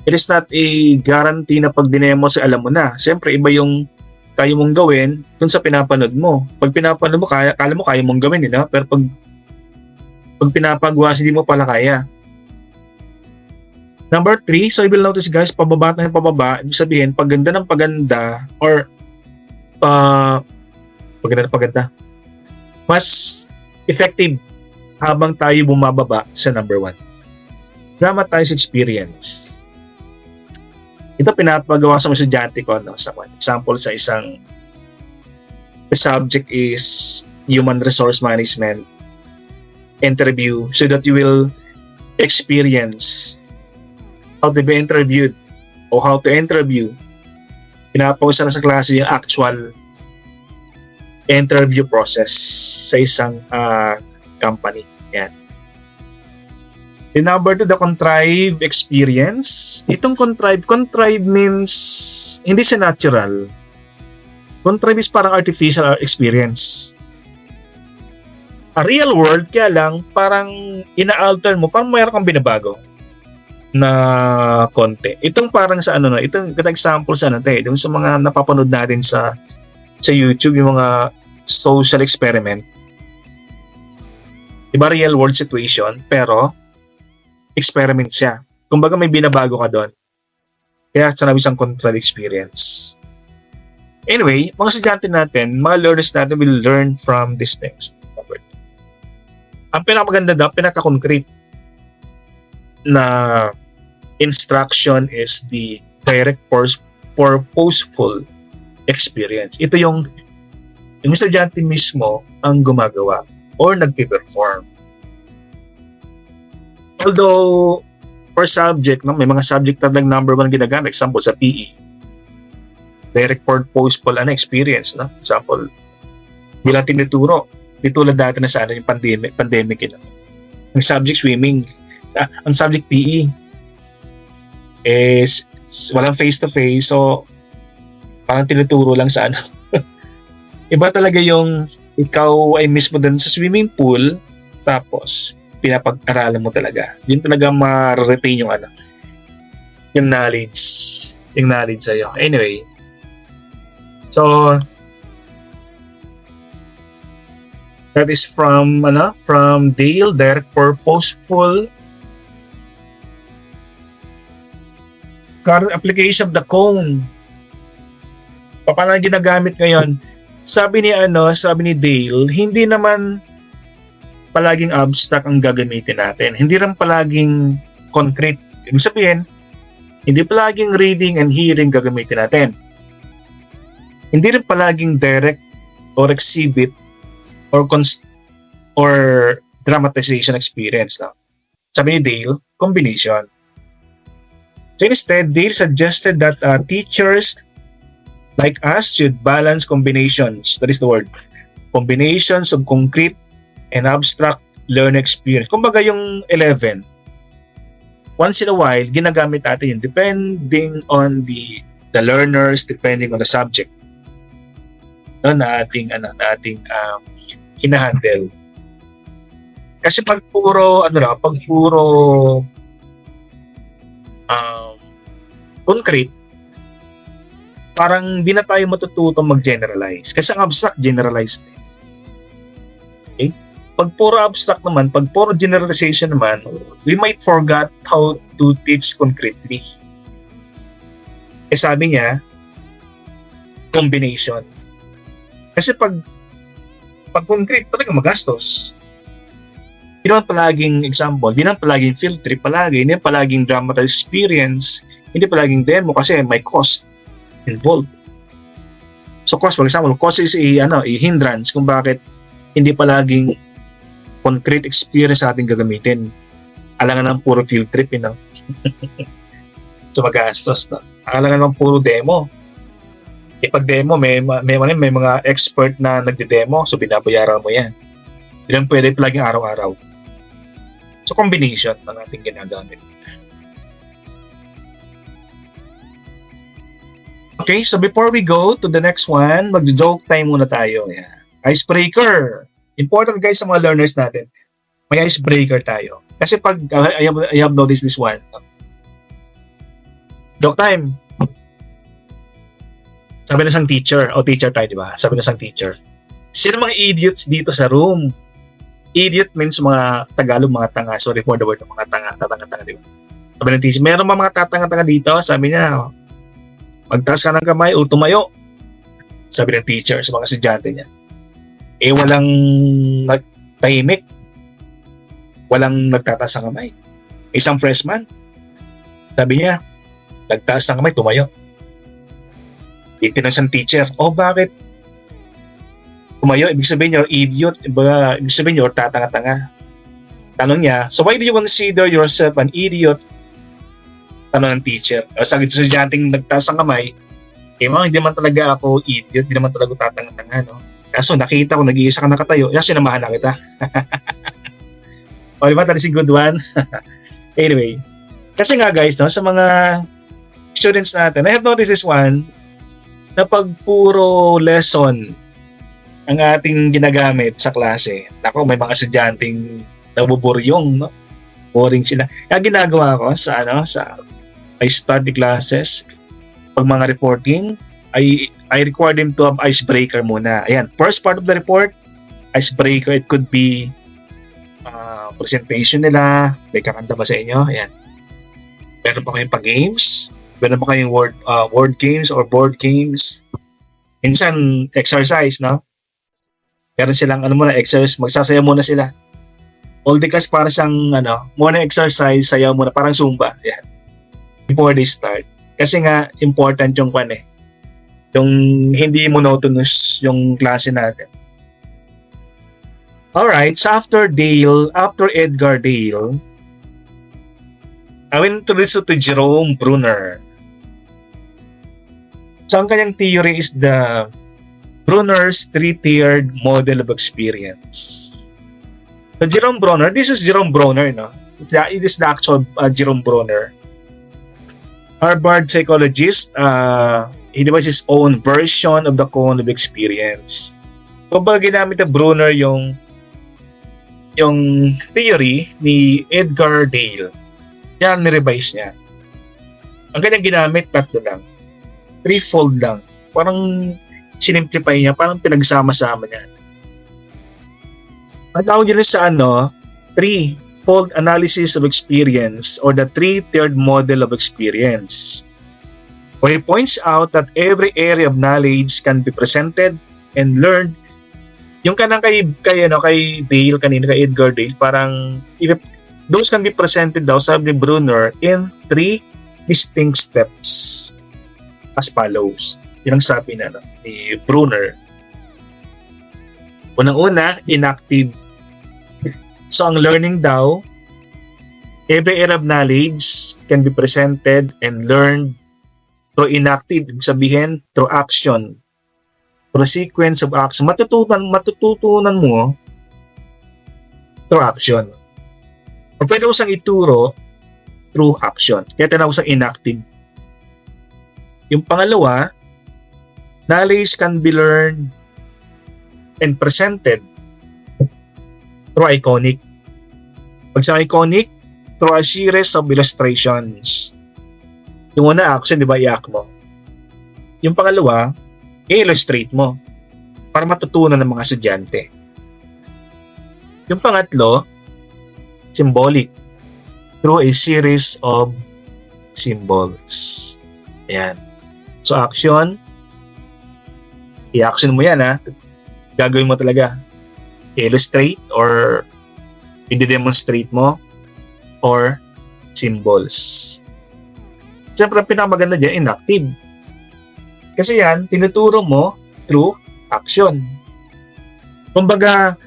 it is not a guarantee na pag dinemo sa alam mo na. Siyempre iba yung kaya mong gawin dun sa pinapanood mo. Pag pinapanood mo, kala mo kaya mong gawin, pero pag pinapagawa, hindi mo pala kaya. Number 3, so you will notice guys, pababa na yung pababa, ibig sabihin, paganda ng paganda, or paganda ng paganda, mas effective habang tayo bumababa sa number 1. Dramatized experience. Ito pinapagawa sa mga estudyante ko, sa example sa the subject is human resource management interview, so that you will experience how to be interviewed o how to interview. Pinapausa na sa klase yung actual interview process sa isang company. Yan. The number 2, the contrived experience. Itong contrived means hindi siya natural. Contrived is parang artificial experience. A real world, kaya lang parang ina-alter mo, parang mayroon kang binabago na konti. Itong parang sa itong example sa yung sa mga napapanood natin sa YouTube, yung mga social experiment. Iba real world situation, pero experiment siya. Kumbaga may binabago ka doon. Kaya sinabi isang controlled experience. Anyway, mga estudyante natin, mga learners natin will learn from these things. Ang pinakamaganda daw, pinaka-concrete na instruction is the direct purposeful experience. Ito yung estudyante mismo ang gumagawa or nagpe-perform. Although, per subject, may mga subject na number 1 ginagamit. Example, sa PE. Direct purposeful experience. Example, bilang tinuturo. Di tulad dati na sa yung pandemic. Ang subject swimming. Ang subject PE is walang face-to-face. So, parang tinuturo lang sa Iba talaga yung ikaw ay mismo din sa swimming pool, tapos pinapag-aralan mo talaga. Yun talaga ma-retain yung knowledge. Yung knowledge sa'yo. Anyway, so that is from Dale, direct purposeful. Current application of the cone. Paano ginagamit ngayon? Sabi ni Dale, hindi naman palaging abstract ang gagamitin natin. Hindi rin palaging concrete. Ibig sabihin, hindi palaging reading and hearing gagamitin natin. Hindi rin palaging direct or exhibit or dramatization experience. Sabi ni Dale, combination. So instead, Dale suggested that teachers like us should balance combinations. That is the word. Combinations of concrete and abstract learning experience. Kumbaga yung 11, once in a while, ginagamit natin yun depending on the learners, depending on the subject na ating hinahandle. Kasi pag puro concrete, parang di na tayo matututong mag-generalize. Kasi ang abstract, generalized. Okay? Pag puro abstract naman, pag puro generalization naman, we might forget how to teach concretely. Sabi niya, combination. Kasi pag concrete, talaga magastos. Hindi naman palaging example, hindi naman palaging field trip palagi, hindi naman palaging dramatized experience, hindi palaging demo kasi may cost involved. So cost, for example, cost is a hindrance kung bakit hindi palaging concrete experience sa ating gagamitin. Alangan ng puro field trip, So magastos na. Alangan ng puro demo. Pag demo, may mga expert na nagde-demo, so binabayaran mo yan. Hindi lang pwede palaging araw-araw. So combination ng ating ginagamit. Okay, so before we go to the next one, mag-joke time muna tayo. Yeah. Icebreaker. Important guys sa mga learners natin. May icebreaker tayo. Kasi pag I have noticed this one. Joke time. Sabi na isang teacher, teacher tayo, di ba? Sabi na isang teacher. Sino mga idiots dito sa room? Idiot means mga Tagalog, mga tanga. Sorry for the word, mga tanga, tatanga-tanga, di ba? Sabi ng teacher, meron mga tatanga-tanga dito? Sabi niya, magtaas ka ng kamay o tumayo. Sabi ng teacher sa mga estudyante niya. Walang tahimik. Walang nagtataas ng kamay. Isang freshman, sabi niya, nagtaas ng kamay, tumayo. Itinang siyang teacher, bakit? Tumayo, ibig sabihin niyo, idiot, ibig sabihin niyo, tatanga-tanga. Tanong niya, so why do you consider yourself an idiot? Tanong ng teacher. Sabi sa estudyanteng nagtaas ng kamay, hindi naman talaga ako idiot, hindi naman talaga tatanga-tanga, no? Kaso nakita ko, nag-iisa ka nakatayo, sinamahan na kita. Diba, that is a good one. Anyway, kasi nga guys, no, sa mga students natin, I have noticed this one, na pag puro lesson ang ating ginagamit sa klase, may mga estudyanteng nabuburyong, no? Boring sila. Kaya ginagawa ko sa I start the classes, pag mga reporting, I require them to have icebreaker muna. Ayan, first part of the report, icebreaker, it could be presentation nila, may kakanta ba sa inyo? Ayan. Meron pa kayong pa-games, meron pa kayong word games or board games. Minsan, exercise, no? Meron silang exercise, magsasayaw muna sila. All the class para siyang muna exercise, sayaw muna, parang Zumba. Ayan. Before they start. Kasi nga, important yung yung hindi monotonous yung klase natin. Alright, so after Edgar Dale, I will introduce you to Jerome Bruner. So ang kanyang theory is the Bruner's three-tiered model of experience. So Jerome Bruner, this is Jerome Bruner, no? It is the actual Jerome Bruner. Harvard psychologist, he devised his own version of the cognitive experience. Kumbaga ginamit ng Bruner yung theory ni Edgar Dale. Yan, ni-revise niya. Ang kanyang ginamit, tatlo lang. Threefold lang. Parang sinimplify niya, parang pinagsama-sama niya. Ang tawag niya sa threefold analysis of experience or the three-tiered model of experience. Where he points out that every area of knowledge can be presented and learned. Yung kanang kay Dale kanina, kay Edgar Dale, parang those can be presented daw, sabi ni Bruner, in three distinct steps as follows. Yun ang sabi ni Bruner. Unang-una, inactive. So ang learning daw, every area of knowledge can be presented and learned through inactive, ibig sabihin through action. Through a sequence of action. Matututunan mo through action. O pwede mo sang ituro through action. Kaya tinawag sa inactive. Yung pangalawa, knowledge can be learned and presented through iconic. Pag sa iconic, through a series of illustrations. Yung una, action, di ba, i-act mo. Yung pangalawa, i-illustrate mo para matutunan ng mga estudyante. Yung pangatlo, symbolic, through a series of symbols. Ayan. So, action, i-action mo yan, ha? Gagawin mo talaga. I-illustrate or i-demonstrate mo, or symbols. Siyempre, ang pinakamaganda dyan, inactive. Kasi yan, tinuturo mo through action. Kumbaga,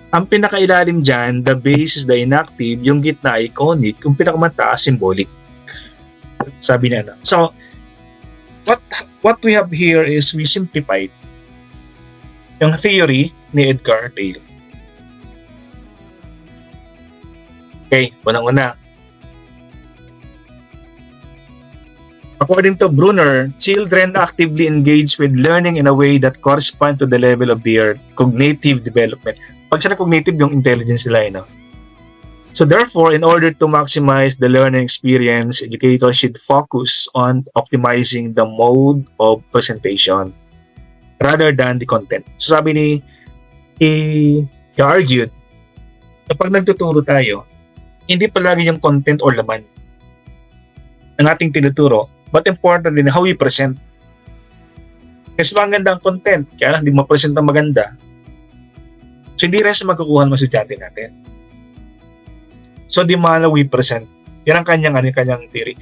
ang pinakailalim dyan, the base is the inactive, yung gitna iconic, yung pinakamataas symbolic. Sabi niya na. So, what we have here is we simplified yung theory ni Edgar Taylor. Okay, unang-una. According to Brunner, children actively engage with learning in a way that corresponds to the level of their cognitive development. Pag sa cognitive, yung intelligence nila, So therefore, in order to maximize the learning experience, educators should focus on optimizing the mode of presentation rather than the content. So sabi ni, he argued, kapag nagtuturo tayo, hindi palagi yung content or laman ang ating tinuturo, but important din how we present. Kasi maganda ang content, kaya lang hindi ma-present ang maganda. So hindi rin sa magkukuha ng estudyante natin. So di mana we present. Yan ang kanyang theory.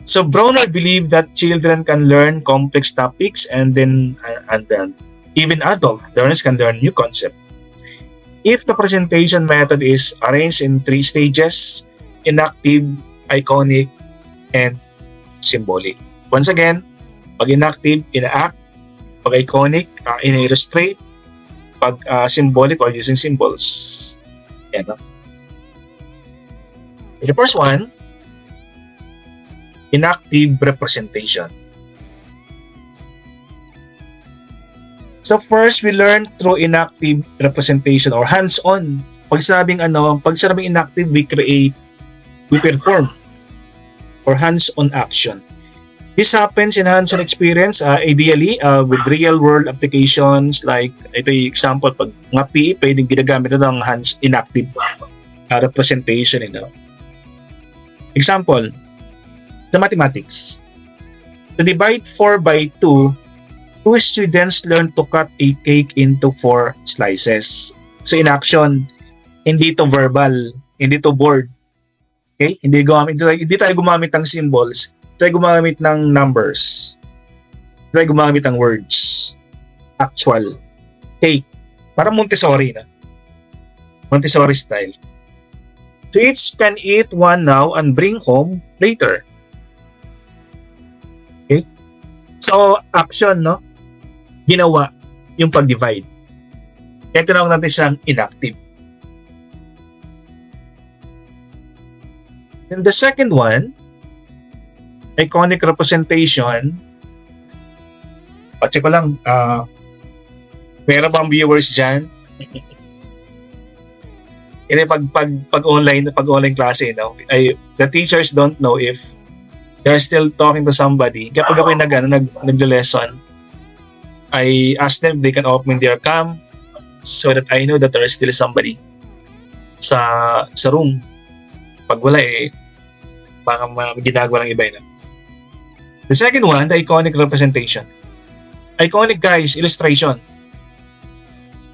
So Brunner believed that children can learn complex topics and then even adult learners can learn new concept. If the presentation method is arranged in 3 stages, inactive, iconic, and symbolic. Once again, pag inactive, ina-act. Pag iconic, ina-illustrate. Pag symbolic or using symbols. Yan, no? The first one, inactive representation. So first, we learn through inactive representation or hands-on. Pag sinabing inactive, we create, we perform, or hands-on action. This happens in hands-on experience, ideally with real-world applications like, ito yung example, pag mga PE, pwedeng ginagamit na ng inactive representation. Example, sa mathematics. To divide 4 by 2, 2 students learn to cut a cake into 4 slices. So in action, hindi to verbal, hindi to board. Okay? Hindi tayo gumamit ng symbols, tayo gumamit ng numbers. Tayo gumamit ng words. Actual. Cake. Parang Montessori na. Montessori style. So each can eat one now and bring home later. Okay? So, action, no? Ginawa yung pag-divide. Kaya tinawag natin siyang inactive. And the second one, iconic representation. Pacheck ko lang, meron bang viewers dyan? Kasi pag online klase, the teachers don't know if they're still talking to somebody. Kapag ako'y nag-lesson, I ask them if they can open their cam so that I know that there is still somebody sa room. Pag wala baka ginagawa ng iba. The second one, the iconic representation. Iconic, guys, illustration.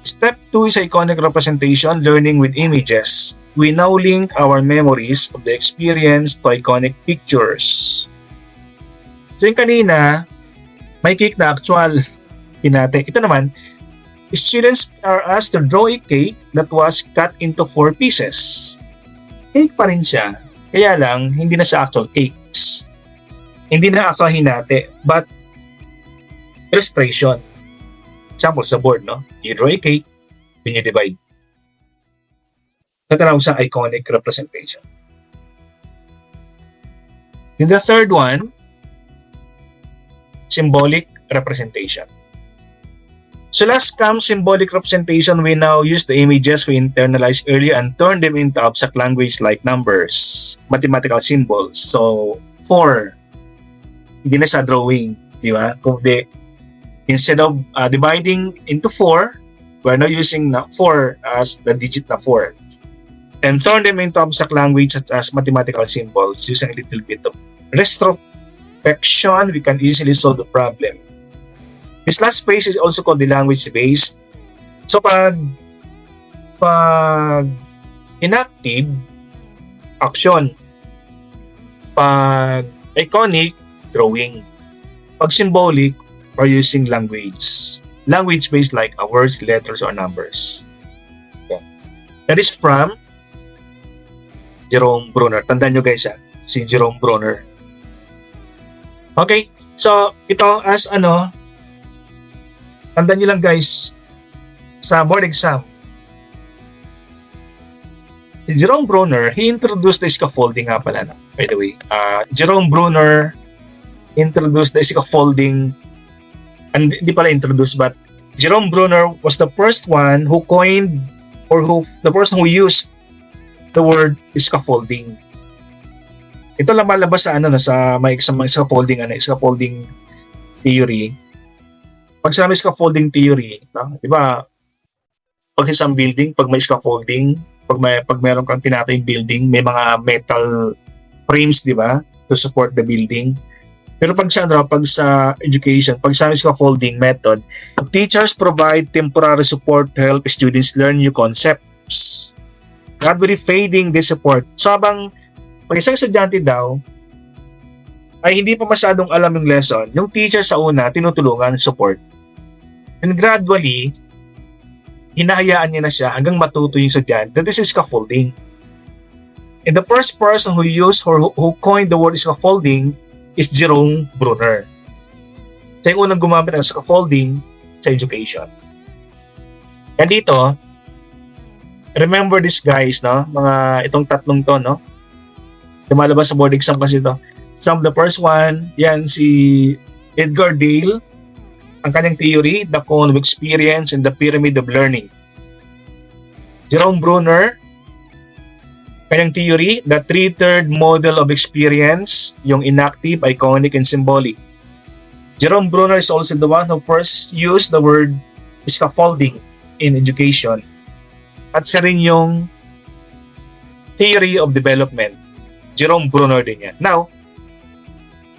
Step 2 is iconic representation, learning with images. We now link our memories of the experience to iconic pictures. So yung kanina, may cake na actual. Ito naman, students are asked to draw a cake that was cut into 4 pieces. Cake pa rin siya. Kaya lang, hindi na siya actual cakes. Hindi na actual hinati, but illustration. Example sa board, no? You draw a cake, then you divide. Natawag sa iconic representation. In the third one, symbolic representation. So last comes symbolic representation. We now use the images we internalized earlier and turn them into abstract language like numbers, mathematical symbols. So 4, hindi na sa drawing, di ba? Instead of dividing into 4, we're now using 4 as the digit na 4. And turn them into abstract language such as mathematical symbols using a little bit of retrospection. We can easily solve the problem. This last phase is also called the language-based. So pag inactive, action. Pag iconic, drawing. Pag symbolic, or using language. Language-based like words, letters, or numbers. Yeah. That is from Jerome Bruner. Tandaan nyo guys si Jerome Bruner. Okay, so ito as tandaan nyo lang guys, sa board exam, si Jerome Bruner, he introduced the scaffolding nga pala, by the way. Jerome Bruner introduced the scaffolding, and hindi pala introduced, but Jerome Bruner was the first one who coined, the person who used the word scaffolding. Ito lumalabas sa sa may scaffolding, scaffolding theory. Pag sinabi scaffolding theory, di ba, pag isang building, pag may scaffolding, pag meron kang tinatayong building, may mga metal frames, di ba, to support the building. Pero pag sa education, pag sa scaffolding method, teachers provide temporary support to help students learn new concepts, gradually fading this support. So habang pag isang estudyante daw ay hindi pa masyadong alam yung lesson, yung teacher sa una tinutulungan, support. And gradually, hinahayaan niya na siya hanggang matuto yung estudyante. This is scaffolding. And the first person who used or who coined the word scaffolding is Jerome Bruner. Siya yung unang gumamit ng scaffolding sa education. Kaya dito, remember this guys, mga itong tatlong to, lumalabas sa board exam kasi ito. Some of the first one, yan si Edgar Dale, ang kanyang theory, the cone of experience and the pyramid of learning. Jerome Bruner, kanyang theory, the three-tiered model of experience, yung inactive, iconic, and symbolic. Jerome Bruner is also the one who first used the word scaffolding in education. At siya rin yung theory of development. Jerome Bruner din yan. Now,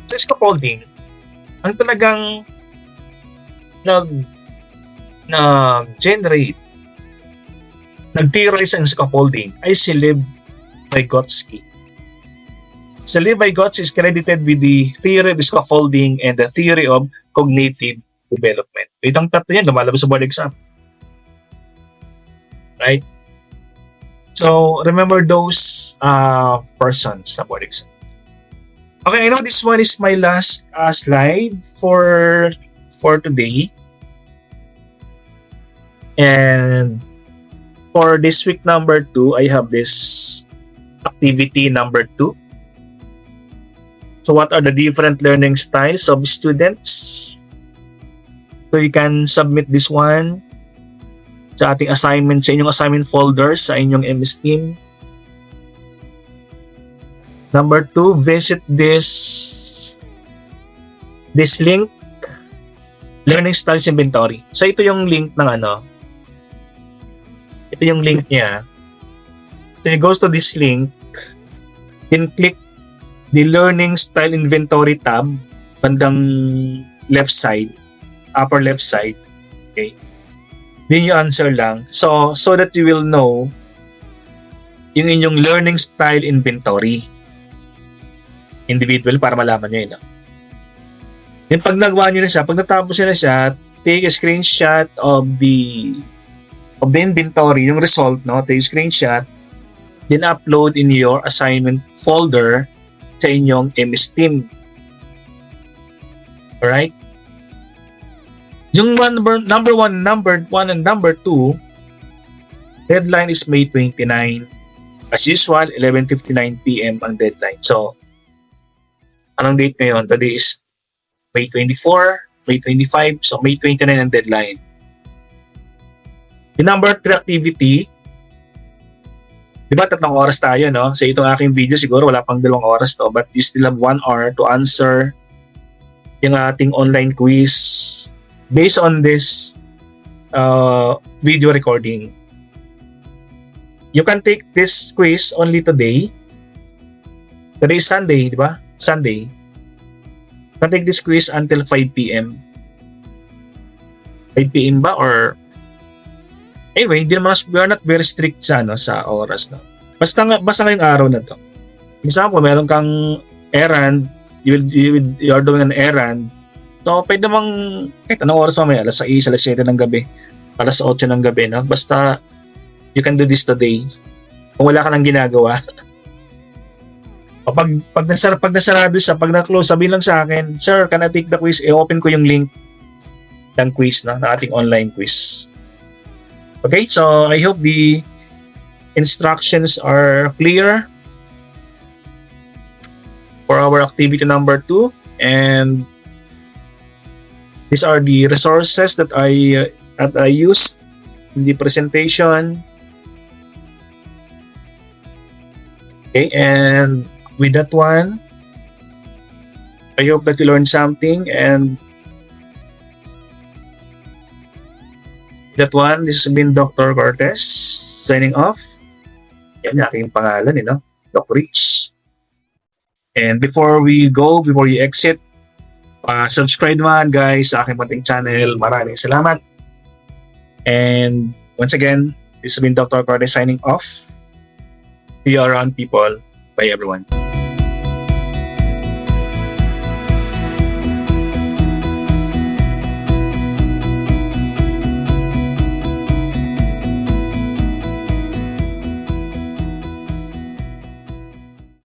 sa scaffolding, ang talagang nag-generate, nag-theorize ang scaffolding ay si Lev Vygotsky. Si Lev Vygotsky is credited with the theory of scaffolding and the theory of cognitive development. Itong tatlo yan, lumalabas sa board exam. Right? So, remember those persons sa board exam. Okay, I know this one is my last slide for today. And for this week number 2, I have this activity number 2. So what are the different learning styles of students? So you can submit this one sa ating assignment, sa inyong assignment folders, sa inyong MS Team. Number 2, visit this link, Learning Styles Inventory. So ito yung link ng ito yung link niya. So it goes to this link, then click the Learning Style Inventory tab, bandang left side, upper left side. Okay. Then you answer lang. So that you will know yung inyong learning style inventory. Individual para malaman nyo yun. Then pag nagawa nyo na siya, pag natapos nyo na siya, take a screenshot of the inventory, yung result, take a screenshot, then upload in your assignment folder sa inyong MS Team. Alright? Yung number 1, and number 2, deadline is May 29. As usual, 11:59 PM ang deadline. So, anong date ngayon? Today is May 24, May 25, so May 29 ang deadline. Yung number 3 activity, di ba 3 oras tayo, no? Sa itong aking video, siguro wala pang 2 oras to, but you still have 1 hour to answer yung ating online quiz based on this video recording. You can take this quiz only today. Today is Sunday, di ba? Sunday. You can take this quiz until 5 PM. 5 PM ba? Or Anyway, we are not very strict sa sa oras, no. Basta ngayong araw na to. Example, meron kang errand, you are doing an errand. So, pwede namang kahit anong oras mamaya, alas 6, alas 7 ng gabi, alas 8 ng gabi, no? Basta you can do this today. Kung wala ka nang ginagawa. Pag nasarado siya, pag na-close, sabihin lang sa akin, "Sir, can I take the quiz?" I-open ko yung link ng quiz, no? Na ating online quiz. Okay, so I hope the instructions are clear for our activity number 2, and these are the resources that I used in the presentation. Okay, and with that one, I hope that you learned something, and that one, this has been Dr. Cortez signing off. Yan yung aking pangalan, Doc Rich. And before you exit, subscribe naman guys sa aking pating channel. Maraming salamat. And once again, this has been Dr. Cortez signing off. See you around, people. Bye everyone.